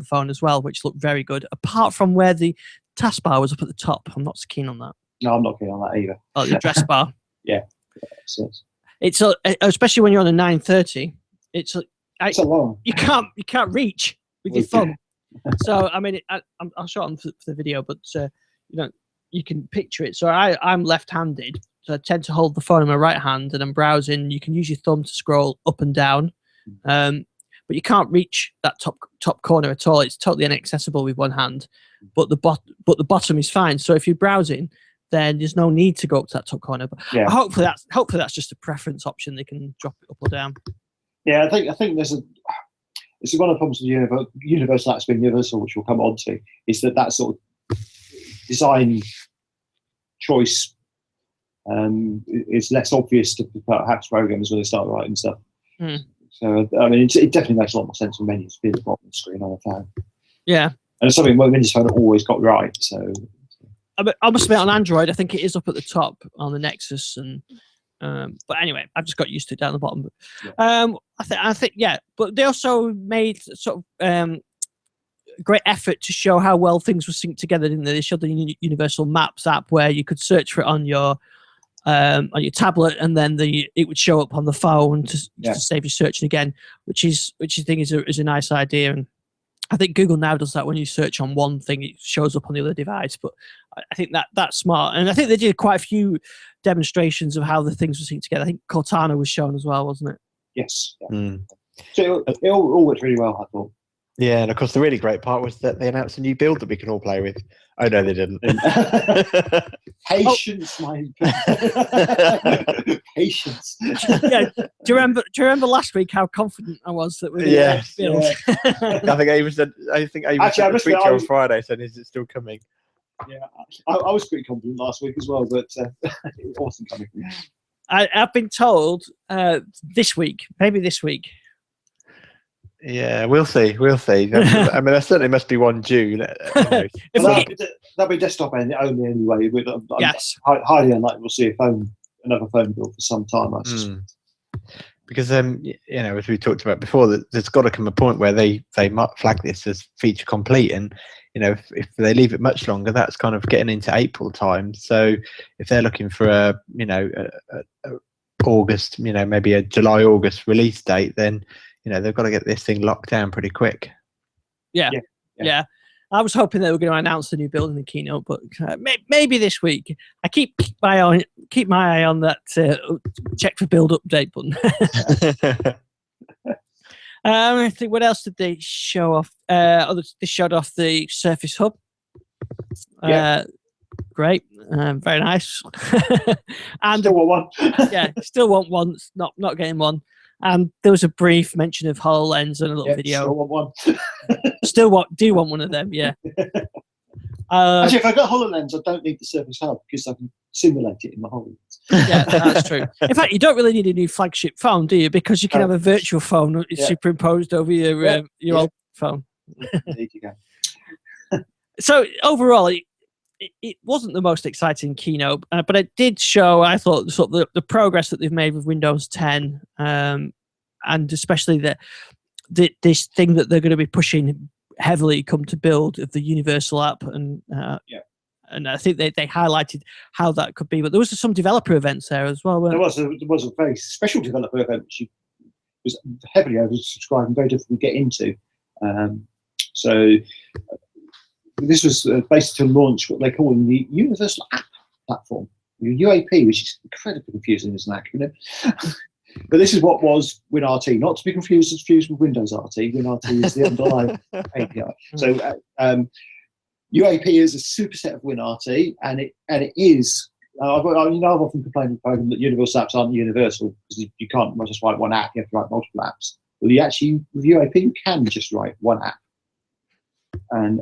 phone as well, which looked very good. Apart from where the taskbar was up at the top, I'm not so keen on that. No, I'm not keen on that either. Oh, the address bar. Yeah. It's especially when you're on a 930. It's a long. You can't reach with your thumb. So I mean, I'll show it on for the video, but you can picture it. So I'm left-handed, so I tend to hold the phone in my right hand, and I'm browsing. You can use your thumb to scroll up and down, but you can't reach that top corner at all. It's totally inaccessible with one hand, but the bottom is fine. So if you're browsing, then there's no need to go up to that top corner. But hopefully that's just a preference option. They can drop it up or down. Yeah, I think it's one of the problems with universal apps being universal, which we'll come on to, is that sort of design choice is less obvious to perhaps programmers when they start writing stuff. So I mean, it definitely makes a lot more sense for menus to be at the bottom of the screen on a phone. Yeah, and it's something Windows Phone always got right. So I must admit, on Android, I think it is up at the top on the Nexus, and but anyway, I've just got used to it down the bottom. But I think but they also made sort of great effort to show how well things were synced together. Didn't they? They showed the Universal Maps app where you could search for it on your tablet, and then it would show up on the phone to save you searching again, which I think is a nice idea. And I think Google now does that when you search on one thing, it shows up on the other device. But I think that's smart, and I think they did quite a few demonstrations of how the things were synced together. I think Cortana was shown as well, wasn't it? Yes. Yeah. So it all worked really well, I thought. Yeah, and of course the really great part was that they announced a new build that we can all play with. Oh no, they didn't. Patience, my patience. Yeah. Do you remember last week how confident I was that we were going to build? Yeah. I think Ava said the tweet on Friday said, "Is it still coming?" Yeah, I was pretty confident last week as well, but it wasn't coming. I've been told this week, maybe this week. Yeah, we'll see. I mean, there certainly must be one due. That'll be desktop only anyway. Yes. Highly unlikely we'll see another phone build for some time. Because as we talked about before, there's got to come a point where they might flag this as feature complete, and if they leave it much longer, that's kind of getting into April time. So if they're looking for a August, maybe a July-August release date, then they've got to get this thing locked down pretty quick. Yeah. I was hoping they were going to announce the new build in the keynote, but maybe this week. I keep my eye on that check for build update button. I think, what else did they show off? They showed off the Surface Hub. Great, very nice. And still want one. Still want one. Not getting one. And there was a brief mention of HoloLens and a little video. Still want one. Do want one of them, yeah. Actually, if I got HoloLens, I don't need the Surface Hub because I can simulate it in my HoloLens. Yeah, that's true. In fact, you don't really need a new flagship phone, do you? Because you can have a virtual phone superimposed over your old phone. Indeed you can. So overall, it wasn't the most exciting keynote, but it did show, I thought, sort of the progress that they've made with Windows 10, and especially this thing that they're going to be pushing heavily come to build of the Universal app, and I think they highlighted how that could be. But there was some developer events there as well. There was a very special developer event which was heavily oversubscribed and very difficult to get into. So this was basically to launch what they call the Universal App Platform, UAP, which is incredibly confusing as an acronym. But this is what was WinRT, not to be confused with Windows RT. WinRT is the underlying API. So UAP is a superset of WinRT, and it is I've often complained with program that universal apps aren't universal because you can't just write one app. You have to write multiple apps. Well, you actually with UAP you can just write one app and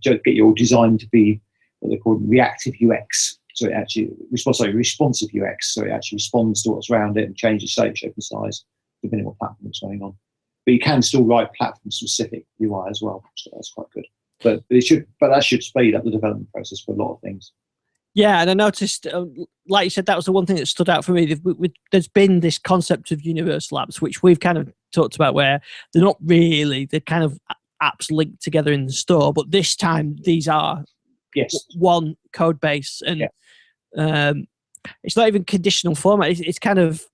just get your design to be what they call reactive UX. So it actually responsive UX. So it actually responds to what's around it and changes shape and size depending on what platform it's going on. But you can still write platform-specific UI as well, so that's quite good. But that should speed up the development process for a lot of things. Yeah, and I noticed, like you said, that was the one thing that stood out for me. There's been this concept of universal apps, which we've kind of talked about, where they're not really, they're kind of apps linked together in the store, but this time these are one code base, and it's not even conditional format. It's kind of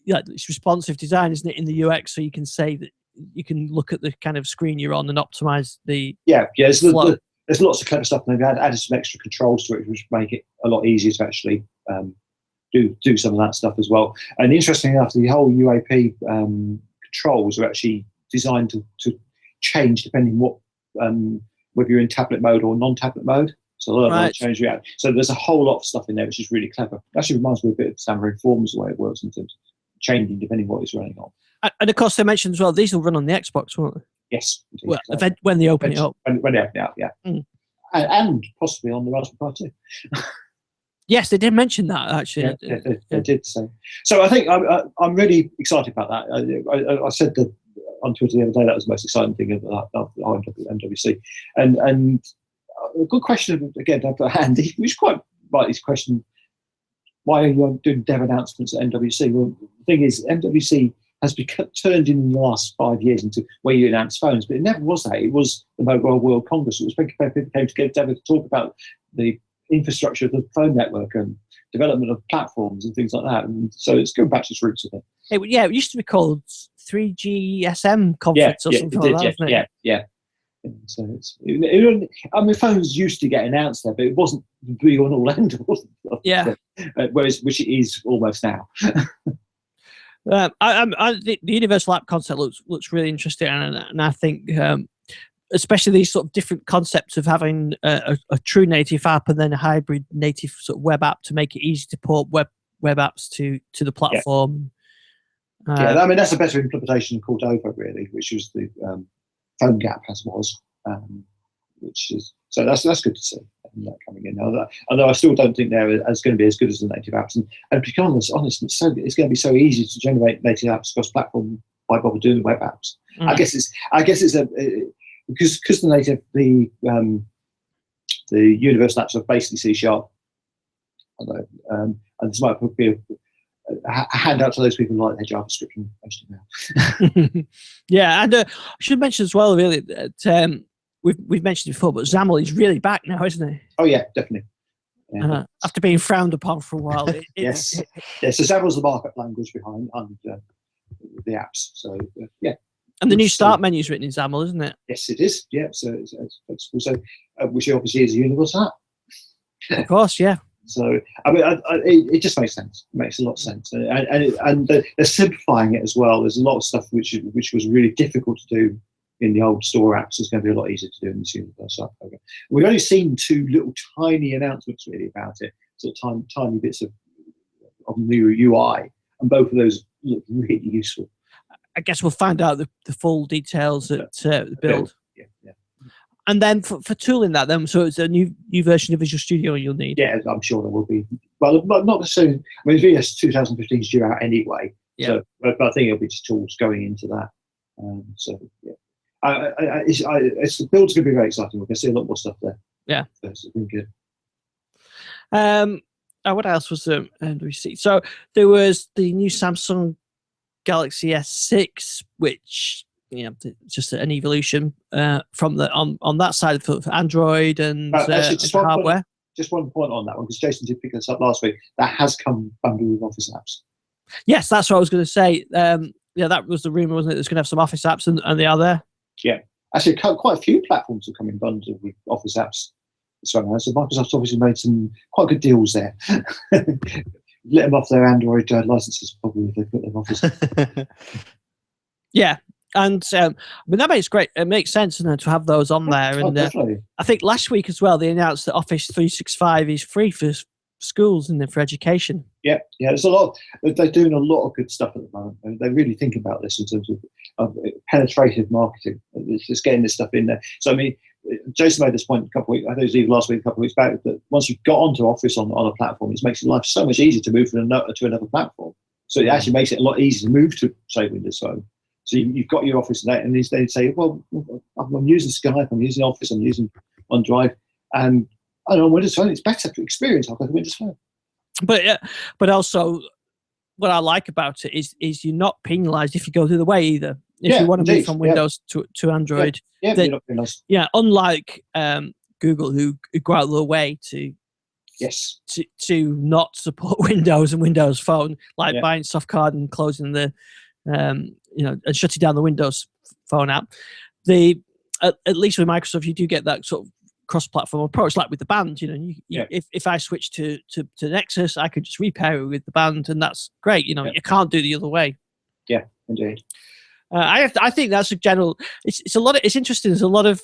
it's responsive design, isn't it, in the UX? So you can say that you can look at the kind of screen you're on and optimize the flow. There's lots of clever stuff, and they've added some extra controls to it, which make it a lot easier to actually do some of that stuff as well. And interestingly enough, the whole UAP controls are actually designed to change depending what whether you're in tablet mode or non-tablet mode. So a lot of them change react. So there's a whole lot of stuff in there which is really clever. It actually reminds me a bit of Xamarin Forms, the way it works in terms of changing depending what it's running on. And of course, they mentioned as well, these will run on the Xbox, won't they? Yes. Well, when they open it up. When they open it up, yeah. And possibly on the Raspberry Pi too. Yes, they did mention that, actually. Yeah, they did. So I think I'm really excited about that. I said that on Twitter the other day, that was the most exciting thing of MWC. And a good question, again, to Andy, which quite rightly is question, why are you doing dev announcements at MWC? Well, the thing is, MWC has turned in the last 5 years into where you announce phones, but it never was that. It was the Mobile World Congress. It was when people came together to talk about the infrastructure of the phone network and development of platforms and things like that. And so it's going back to its roots, I think. It used to be called 3GSM conference or something like that, wasn't it? Yeah. So phones used to get announced there, but it wasn't the be on all end, wasn't it? Yeah. Which it is almost now. The universal app concept looks really interesting, and I think especially these sort of different concepts of having a true native app and then a hybrid native sort of web app to make it easy to port web apps to the platform. I mean that's a better implementation called Cordova, really, which was the phone gap was, which is so that's good to see that coming in. Although I still don't think they're going to be as good as the native apps, and to be honest, it's going to be so easy to generate native apps across platform by bother doing web apps. I guess it's because the native the universal apps are basically C#. And this might be a handout to those people who like their JavaScript and HTML. Yeah, and I should mention as well, really, that we've mentioned it before, but XAML is really back now, isn't it? Oh yeah, definitely. Yeah. After being frowned upon for a while. Yes. So XAML's the markup language behind the apps. So yeah. And the new start menu is written in XAML, isn't it? Yes, it is. Yeah, so it's also which obviously is a universal app. Of course, yeah. So I mean, it just makes sense. It makes a lot of sense, and they're simplifying it as well. There's a lot of stuff which was really difficult to do in the old store apps. It's going to be a lot easier to do in this universal app program. We've only seen 2 little tiny announcements really about it, sort of tiny bits of new UI, and both of those look really useful. I guess we'll find out the full details at the build. Yeah. And then for tooling that, then, so it's a new version of Visual Studio you'll need. Yeah, I'm sure there will be. Well, not necessarily. I mean, VS 2015 is due out anyway. Yeah. So, but I think it'll be just tools going into that. So yeah, the build's going to be very exciting. We're going to see a lot more stuff there. Yeah, so it's been good. What else was there? And we see. So there was the new Samsung Galaxy S6, which, you know, just an evolution from the on that side for Android and hardware. Just one point on that one, because Jason did pick this up last week. That has come bundled with Office apps. Yes, that's what I was going to say. Yeah, that was the rumor, wasn't it? It's going to have some Office apps, and they are there. Yeah, actually, quite a few platforms have come in bundled with Office apps. So Microsoft's obviously made some quite good deals there. Let them off their Android licenses, probably, if they put them Office. Yeah. And I mean, that makes great. It makes sense, doesn't it, to have those on there. And definitely. I think last week as well, they announced that Office 365 is free for schools and for education. Yeah, there's a lot. They're doing a lot of good stuff at the moment. And they really think about this in terms of penetrative marketing. It's just getting this stuff in there. So I mean, Jason made this point a couple of weeks. I think it was either last week, a couple of weeks back. That once you've got onto Office on a platform, it makes your life so much easier to move from to another platform. So it actually makes it a lot easier to move to, say, Windows Phone. So you've got your Office and that, and they say, well, I'm using Skype, I'm using Office, I'm using OneDrive, and I don't know, Windows Phone, it's better experience. I'll go to Windows Phone. But also, what I like about it is you're not penalised if you go the other way either. If you want to move from Windows to Android, you're not penalised. Yeah, unlike Google, who go out of their way to not support Windows and Windows Phone, like buying soft card and closing the and shutting down the Windows Phone app. At least with Microsoft, you do get that sort of cross-platform approach, like with the band. If I switch to Nexus, I could just repair it with the band, and that's great. You can't do the other way. Yeah, indeed. I think that's a general. It's a lot. It's interesting. There's a lot of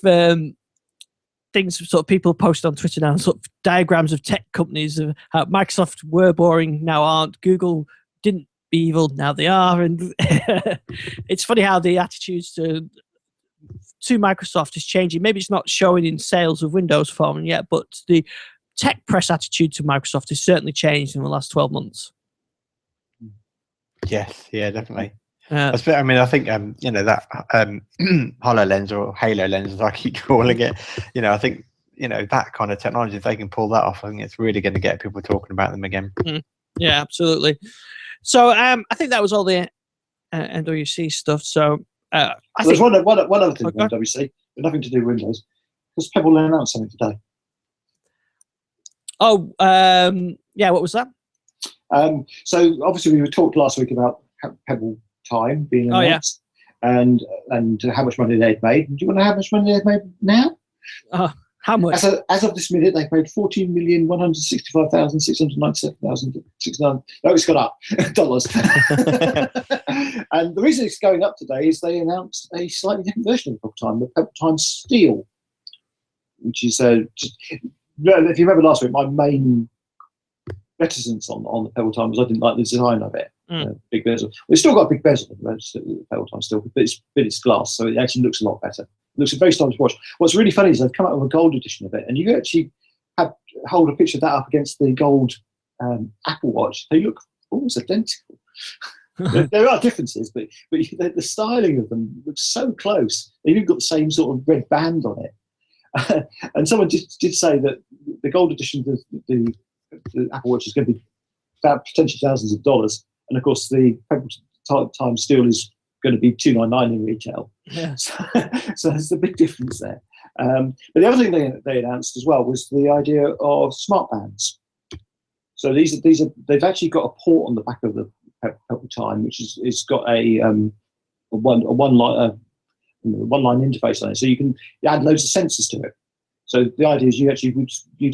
things sort of people post on Twitter now, sort of diagrams of tech companies of how Microsoft were boring, now aren't. Google didn't be evil, now they are, and it's funny how the attitudes to Microsoft is changing. Maybe it's not showing in sales of Windows Phone yet, but the tech press attitude to Microsoft has certainly changed in the last 12 months. Yes, yeah, definitely. I think that HoloLens or HaloLens, as I keep calling it. I think that kind of technology, if they can pull that off, I think it's really going to get people talking about them again. Yeah, absolutely. So I think that was all the NWC stuff. So there's one other thing from NWC, but nothing to do with Windows, because Pebble announced something today. Oh, what was that? So obviously we talked last week about Pebble Time being announced, and how much money they'd made. Do you want to know how much money they've made now? How much? As of this minute, they've made $14,165,697,069. No, it's gone up dollars. And the reason it's going up today is they announced a slightly different version of Pebble Time, the Pebble Time Steel, which is if you remember last week, my main reticence on the Pebble Time was I didn't like the design of it. Big bezel. We've still got a big bezel of the Pebble Time still, but it's glass, so it actually looks a lot better. It looks very stylish to watch. What's really funny is they've come out with a gold edition of it, and you actually hold a picture of that up against the gold Apple Watch. They look almost identical. There are differences, but the styling of them looks so close. They've even got the same sort of red band on it. And someone did say that the gold edition of the Apple Watch is going to be about potentially thousands of dollars, and of course the Pebble Time Steel is going to be $299 in retail. Yeah. So there's a big difference there. But the other thing they announced as well was the idea of smart bands. So they've actually got a port on the back of the Pebble Time, which is got a one line interface on it, so you can add loads of sensors to it. So the idea is you'd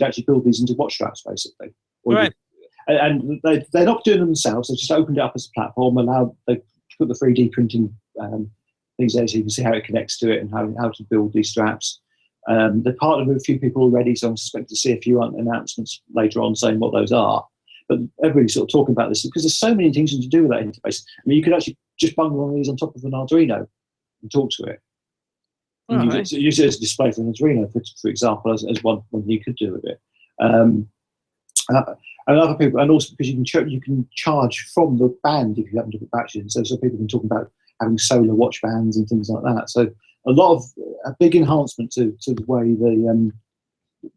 actually build these into watch straps, basically. Right. And they're not doing them themselves. They just opened it up as a platform, they put the 3D printing things there, so you can see how it connects to it and how to build these straps. They partnered with a few people already, so I'm expecting to see a few announcements later on saying what those are. But everybody's sort of talking about this because there's so many things to do with that interface. I mean, you could actually just bundle one of these on top of an Arduino and talk to it. Use it as a display for an Arduino, for example, as one you could do with it. And other people, and also because you can charge from the band if you happen to put batteries in. So people can talk about having solar watch bands and things like that. So a big enhancement to the way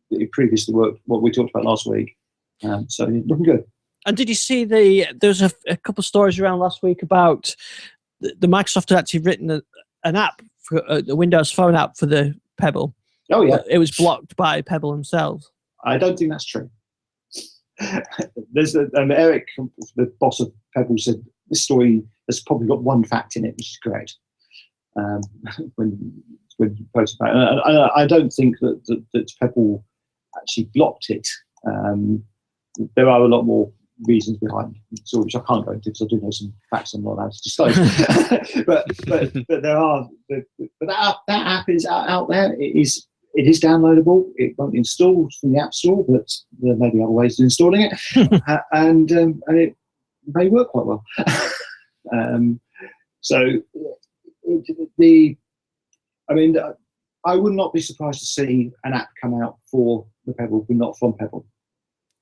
it previously worked, what we talked about last week. So looking good. And did you see there was a couple of stories around last week about the Microsoft had actually written an app for the Windows Phone app for the Pebble. Oh yeah, it was blocked by Pebble themselves. I don't think that's true. There's Eric, the boss of Pebble, said this story has probably got one fact in it, which is correct. When you post about it, I don't think that Pebble actually blocked it. There are a lot more reasons behind it, which I can't go into because I do know some facts I'm not allowed to disclose. but there are. But that app is out there. It is It is downloadable. It won't install from the App Store, but there may be other ways of installing it, and it may work quite well. I would not be surprised to see an app come out for the Pebble, but not from Pebble.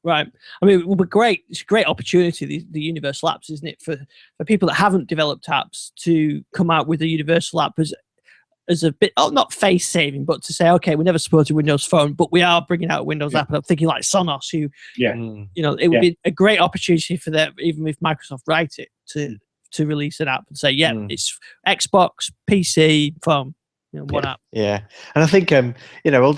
Right. I mean, it would be great. It's a great opportunity, the universal apps, isn't it, for people that haven't developed apps to come out with a universal app as a bit, not face saving, but to say, okay, we never supported Windows Phone, but we are bringing out a Windows app. And I'm thinking like Sonos, who, it would be a great opportunity for them, even if Microsoft write it, to release an app and say, it's Xbox, PC, phone. One app. Yeah, and I think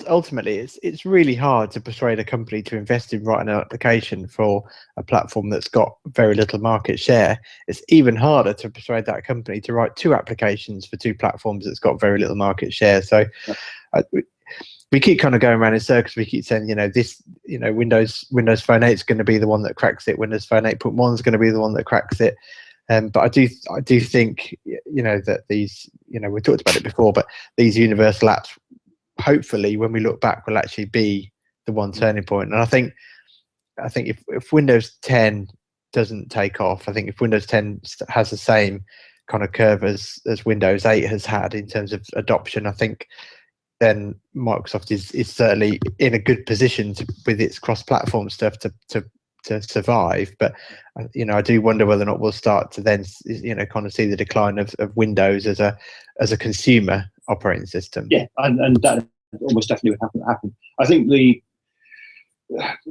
ultimately it's really hard to persuade a company to invest in writing an application for a platform that's got very little market share. It's even harder to persuade that company to write 2 applications for 2 platforms that's got very little market share. So we keep kind of going around in circles. We keep saying, Windows Phone 8 is going to be the one that cracks it. Windows Phone 8.1 is going to be the one that cracks it. But I do think that these, we talked about it before, but these universal apps, hopefully, when we look back, will actually be the one turning point. And I think if Windows 10 doesn't take off, I think if Windows 10 has the same kind of curve as Windows 8 has had in terms of adoption, I think then Microsoft is certainly in a good position with its cross-platform stuff to survive. But I do wonder whether or not we'll start to then kind of see the decline of Windows as a consumer operating system. And that almost definitely would happen. I think the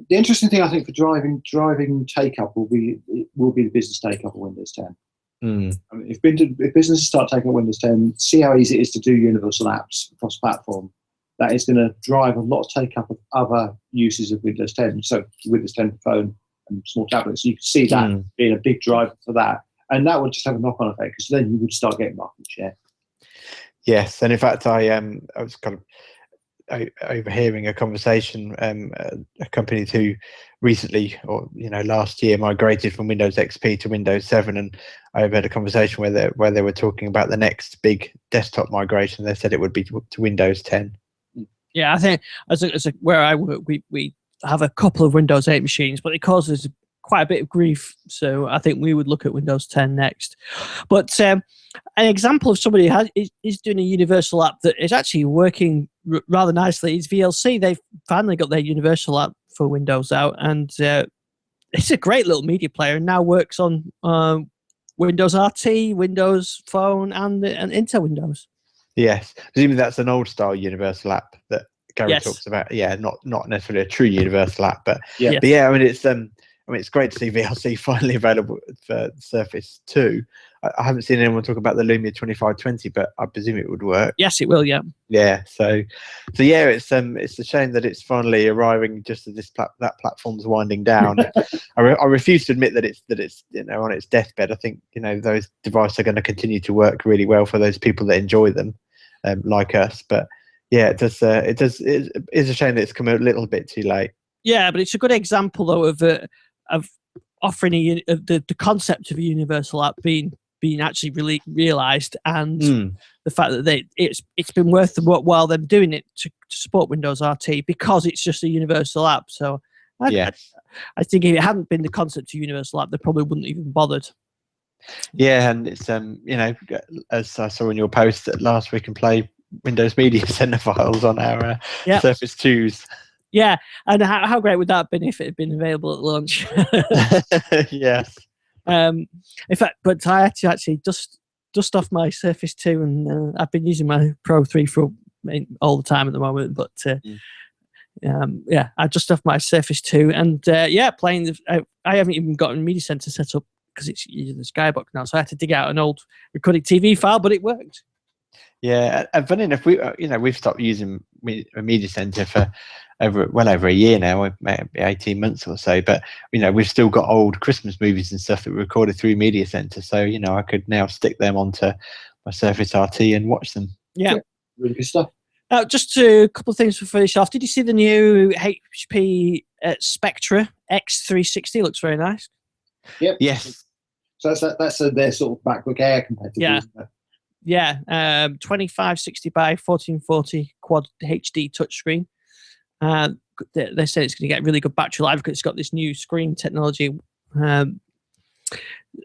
interesting thing, I think, for driving take up will be the business take up of Windows 10. I mean, if businesses start taking up Windows 10, see how easy it is to do universal apps across platform. That is going to drive a lot of take up of other uses of Windows 10. So Windows 10 phone and small tablets. You can see that being a big driver for that. And that would just have a knock-on effect, because then you would start getting market share. Yes, and in fact, I was kind of overhearing a conversation. A company who recently, or last year, migrated from Windows XP to Windows 7, and I overheard a conversation where they were talking about the next big desktop migration. They said it would be to Windows 10. Yeah, I think as where I work, we have a couple of Windows 8 machines, but it causes quite a bit of grief. So I think we would look at Windows 10 next. But an example of somebody who is doing a universal app that is actually working rather nicely is VLC. They've finally got their universal app for Windows out, and it's a great little media player, and now works on Windows RT, Windows Phone, and Intel Windows. Yes, presumably that's an old style universal app that Gary talks about. Yeah, not necessarily a true universal app, but I mean it's great to see VLC finally available for Surface 2. I haven't seen anyone talk about the Lumia 2520, but I presume it would work. Yes, it will. Yeah. Yeah. So yeah, it's a shame that it's finally arriving just as that platform's winding down. I refuse to admit that it's on its deathbed. I think those devices are going to continue to work really well for those people that enjoy them, like us. But yeah, it is a shame that it's come a little bit too late. Yeah, but it's a good example though of offering the concept of a universal app being actually really realized, and the fact that it's been worth the while them doing it to support Windows RT, because it's just a universal app. So I think if it hadn't been the concept of universal app, they probably wouldn't even bothered. Yeah, and it's as I saw in your post that last we can play Windows Media Center files on our Surface 2s. Yeah, and how great would that have been if it had been available at launch? Yes. In fact, but I had to actually dust off my Surface 2, and I've been using my Pro 3 for all the time at the moment. But I just off my Surface 2, and playing. I haven't even gotten Media Center set up because it's using the Skybox now, so I had to dig out an old recorded TV file, but it worked. Yeah, and funny enough, we've stopped using a Media Center for over a year now, maybe 18 months or so. But we've still got old Christmas movies and stuff that we recorded through Media Center, so I could now stick them onto my Surface RT and watch them. Yeah, really good stuff. Now, just a couple of things to finish off. Did you see the new HP Spectra X360? Looks very nice. Yep. Yes. So that's their sort of MacBook Air competitor. Yeah. Isn't it? Yeah, 2560 by 1440 quad HD touchscreen. They say it's going to get really good battery life because it's got this new screen technology.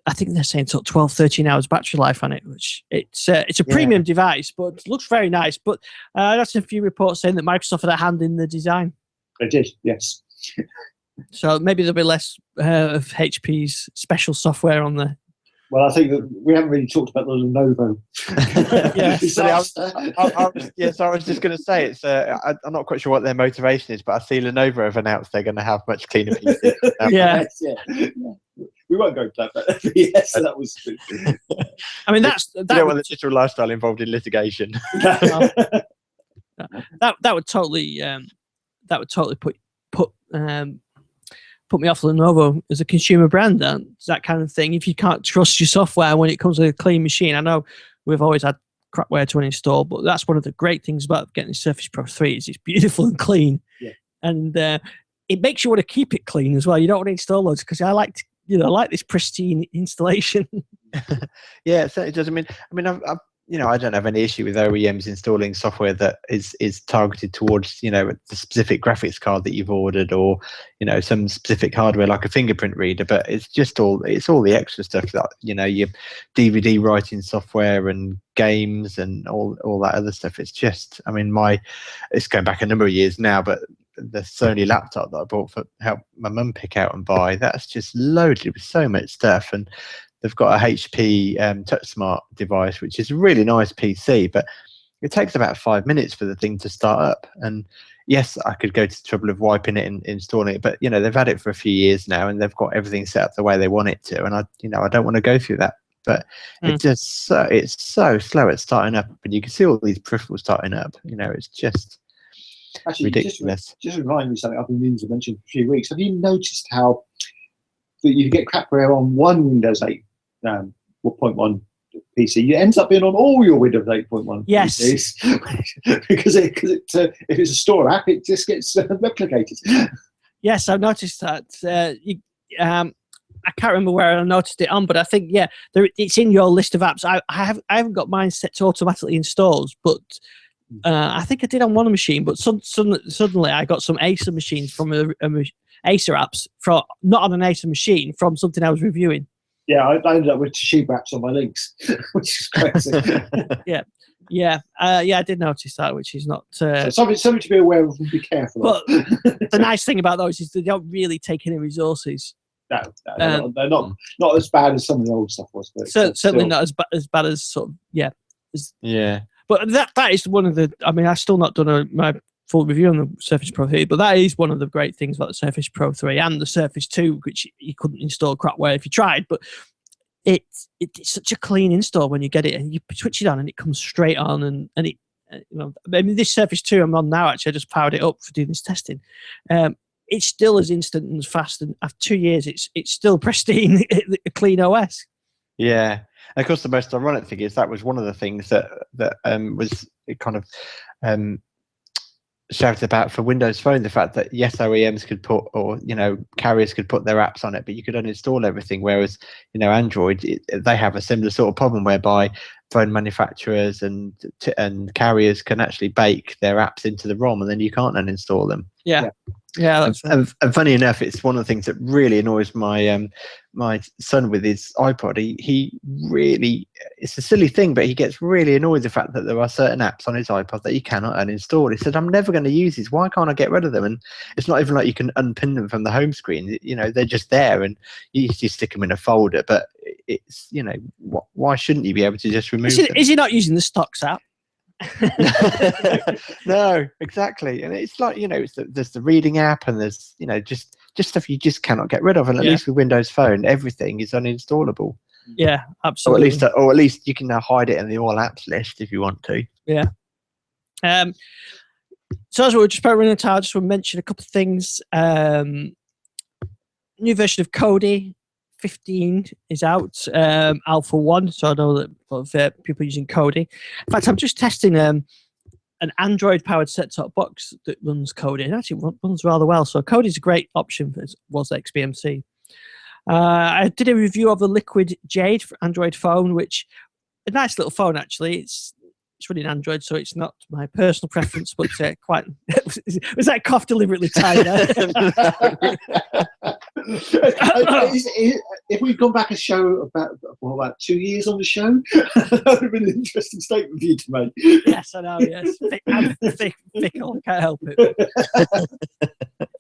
I think they're saying sort of 12, 13 hours battery life on it, which it's a premium device, but it looks very nice. But that's a few reports saying that Microsoft had a hand in the design. They did, yes. So maybe there'll be less of HP's special software on there. Well, I think that we haven't really talked about the Lenovo. So I was just going to say, it's. I'm not quite sure what their motivation is, but I see Lenovo have announced they're going to have much cleaner PCs. Yeah. We won't go to that, but yes, that was. I mean, that was the digital lifestyle involved in litigation. that would totally put me off Lenovo as a consumer brand. That kind of thing. If you can't trust your software when it comes to a clean machine, I know we've always had crapware to uninstall, but that's one of the great things about getting the Surface Pro 3 is it's beautiful and clean, and it makes you want to keep it clean as well. You don't want to install loads because I like this pristine installation. Yeah, so it does. I mean, I don't have any issue with OEMs installing software that is targeted towards, the specific graphics card that you've ordered, or, some specific hardware like a fingerprint reader. But it's all the extra stuff that, your DVD writing software and games and all that other stuff. It's just, it's going back a number of years now, but the Sony laptop that I bought for help my mum pick out and buy, that's just loaded with so much stuff. And they've got a HP TouchSmart device, which is a really nice PC, but it takes about 5 minutes for the thing to start up. And yes, I could go to the trouble of wiping it and installing it, but they've had it for a few years now, and they've got everything set up the way they want it to. And I don't want to go through that. But it's so slow at starting up, and you can see all these peripherals starting up. It's just actually ridiculous. Just remind me of something I've been meaning to mention for a few weeks. Have you noticed how that you get crapware on one Windows 8 1.1 PC? It ends up being on all your Windows 8.1 PCs because if it's a store app, it just gets replicated. Yes, I've noticed that. I can't remember where I noticed it on, but I think it's in your list of apps. I haven't got mine set to automatically installs, but I think I did on one machine. But suddenly I got some Acer machines from Acer apps from not on an Acer machine, from something I was reviewing. Yeah, I ended up with Toshiba apps on my links, which is crazy. I did notice that, which is not so something to be aware of and be careful but of. The nice thing about those is they don't really take any resources. No, they're not as bad as some of the old stuff was. But certainly not as bad as sort of But that is one of the. I've still not done my full review on the Surface Pro 3, but that is one of the great things about the Surface Pro 3 and the Surface 2, which you couldn't install crapware if you tried. But it's such a clean install when you get it, and you switch it on, and it comes straight on, and it. This Surface 2 I'm on now, actually, I just powered it up for doing this testing. It's still as instant and as fast, and after 2 years, it's still pristine, a clean OS. Yeah, and of course, the most ironic thing is that was one of the things that was kind of shouted about for Windows Phone, the fact that yes, OEMs could put, or carriers could put their apps on it, but you could uninstall everything. Whereas Android, they have a similar sort of problem whereby phone manufacturers and carriers can actually bake their apps into the ROM, and then you can't uninstall them. Yeah. And funny enough, it's one of the things that really annoys my my son with his iPod. He really, it's a silly thing, but he gets really annoyed the fact that there are certain apps on his iPod that he cannot uninstall. He said, "I'm never going to use these. Why can't I get rid of them?" And it's not even like you can unpin them from the home screen. They're just there, and you just stick them in a folder. But it's why shouldn't you be able to just remove them? Is he not using the stocks app? No, exactly. And it's like there's the reading app, and there's just stuff you just cannot get rid of. And at least with Windows Phone, everything is uninstallable. Yeah, absolutely. Or at least you can now hide it in the all apps list if you want to. Yeah. So as we were just about running out of time, I just want to mention a couple of things. New version of Kodi 15 is out, Alpha 1, so I know that a lot of people using Kodi. In fact, I'm just testing an Android-powered set-top box that runs Kodi. It actually runs rather well, so Kodi is a great option, as was XBMC. I did a review of the Liquid Jade for Android phone, which a nice little phone actually. It's running Android, so it's not my personal preference, but quite. Was that cough deliberately timed there? If we'd gone back a show about 2 years on the show, that would have been an interesting statement for you to make. Yes, I know. Yes, I'm fickle. Can't help it.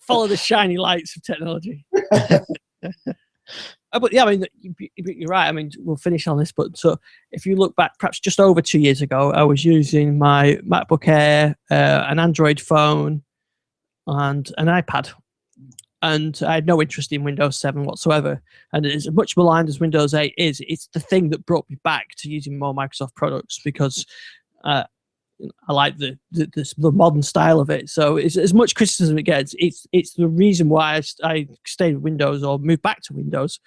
Follow the shiny lights of technology. But yeah, I mean, you're right. I mean, we'll finish on this. But so, if you look back, perhaps just over 2 years ago, I was using my MacBook Air, an Android phone, and an iPad, and I had no interest in Windows 7 whatsoever. And as much maligned as Windows 8 is, it's the thing that brought me back to using more Microsoft products because I like the modern style of it. So it's, as much criticism it gets, it's the reason why I stayed with Windows or moved back to Windows,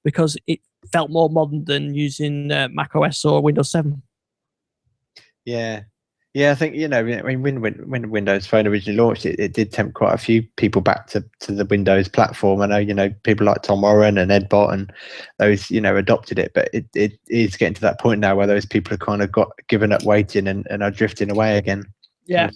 because it felt more modern than using Mac OS or Windows 7. Yeah, I think, when Windows Phone originally launched, it did tempt quite a few people back to the Windows platform. I know, people like Tom Warren and Ed Bott and those, adopted it, but it is getting to that point now where those people have kind of given up waiting and are drifting away again. Yeah.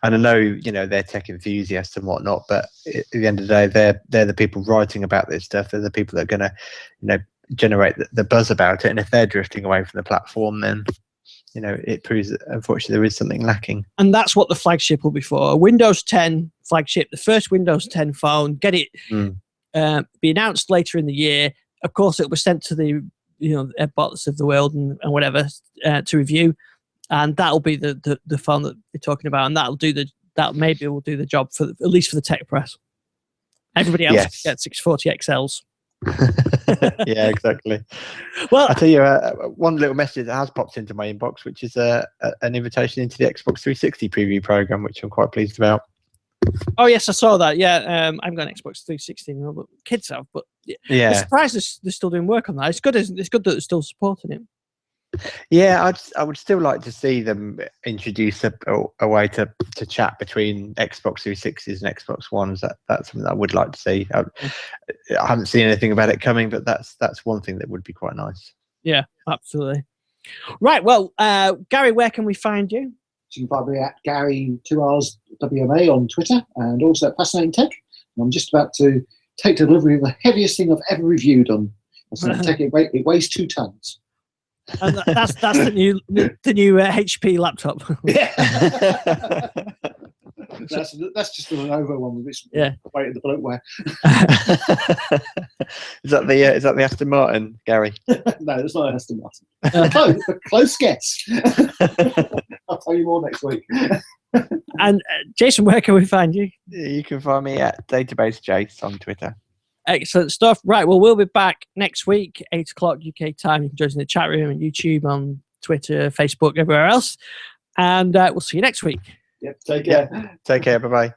And I know, they're tech enthusiasts and whatnot, but at the end of the day, they're the people writing about this stuff. They're the people that are going to, generate the buzz about it. And if they're drifting away from the platform, then it proves that unfortunately there is something lacking. And that's what the flagship will be for. A Windows 10 flagship, the first Windows 10 phone, get it, be announced later in the year. Of course, it was sent to the, bots of the world and whatever to review. And that'll be the phone that they're talking about. And that maybe will do the job for, at least for the tech press. Everybody else gets 640 XLs. Yeah, exactly. Well, I'll tell you one little message that has popped into my inbox, which is an invitation into the Xbox 360 preview program, which I'm quite pleased about. Oh yes, I saw that. Yeah, I've got an Xbox 360 now, but kids have. But yeah, I'm surprised they're still doing work on that. It's good that they're still supporting it. Yeah, I would still like to see them introduce a way to chat between Xbox 360s and Xbox Ones. That's something that I would like to see. I haven't seen anything about it coming, but that's one thing that would be quite nice. Yeah, absolutely. Right, well, Gary, where can we find you? So you can find me at Gary2Rs WMA on Twitter and also at Fascinating Tech. And I'm just about to take delivery of the heaviest thing I've ever reviewed on Fascinating Tech. It weighs 2 tons. And that's the new HP laptop. Yeah. that's just an over one with this weight of the bloatware. Is that the Aston Martin, Gary? No, it's not Aston Martin. Close guess. I'll tell you more next week. And Jason, where can we find you? You can find me at Database Jace on Twitter. Excellent stuff. Right, well, we'll be back next week, 8 o'clock UK time. You can join us in the chat room on YouTube, on Twitter, Facebook, everywhere else. And we'll see you next week. Yep, take care. Take care. Bye-bye.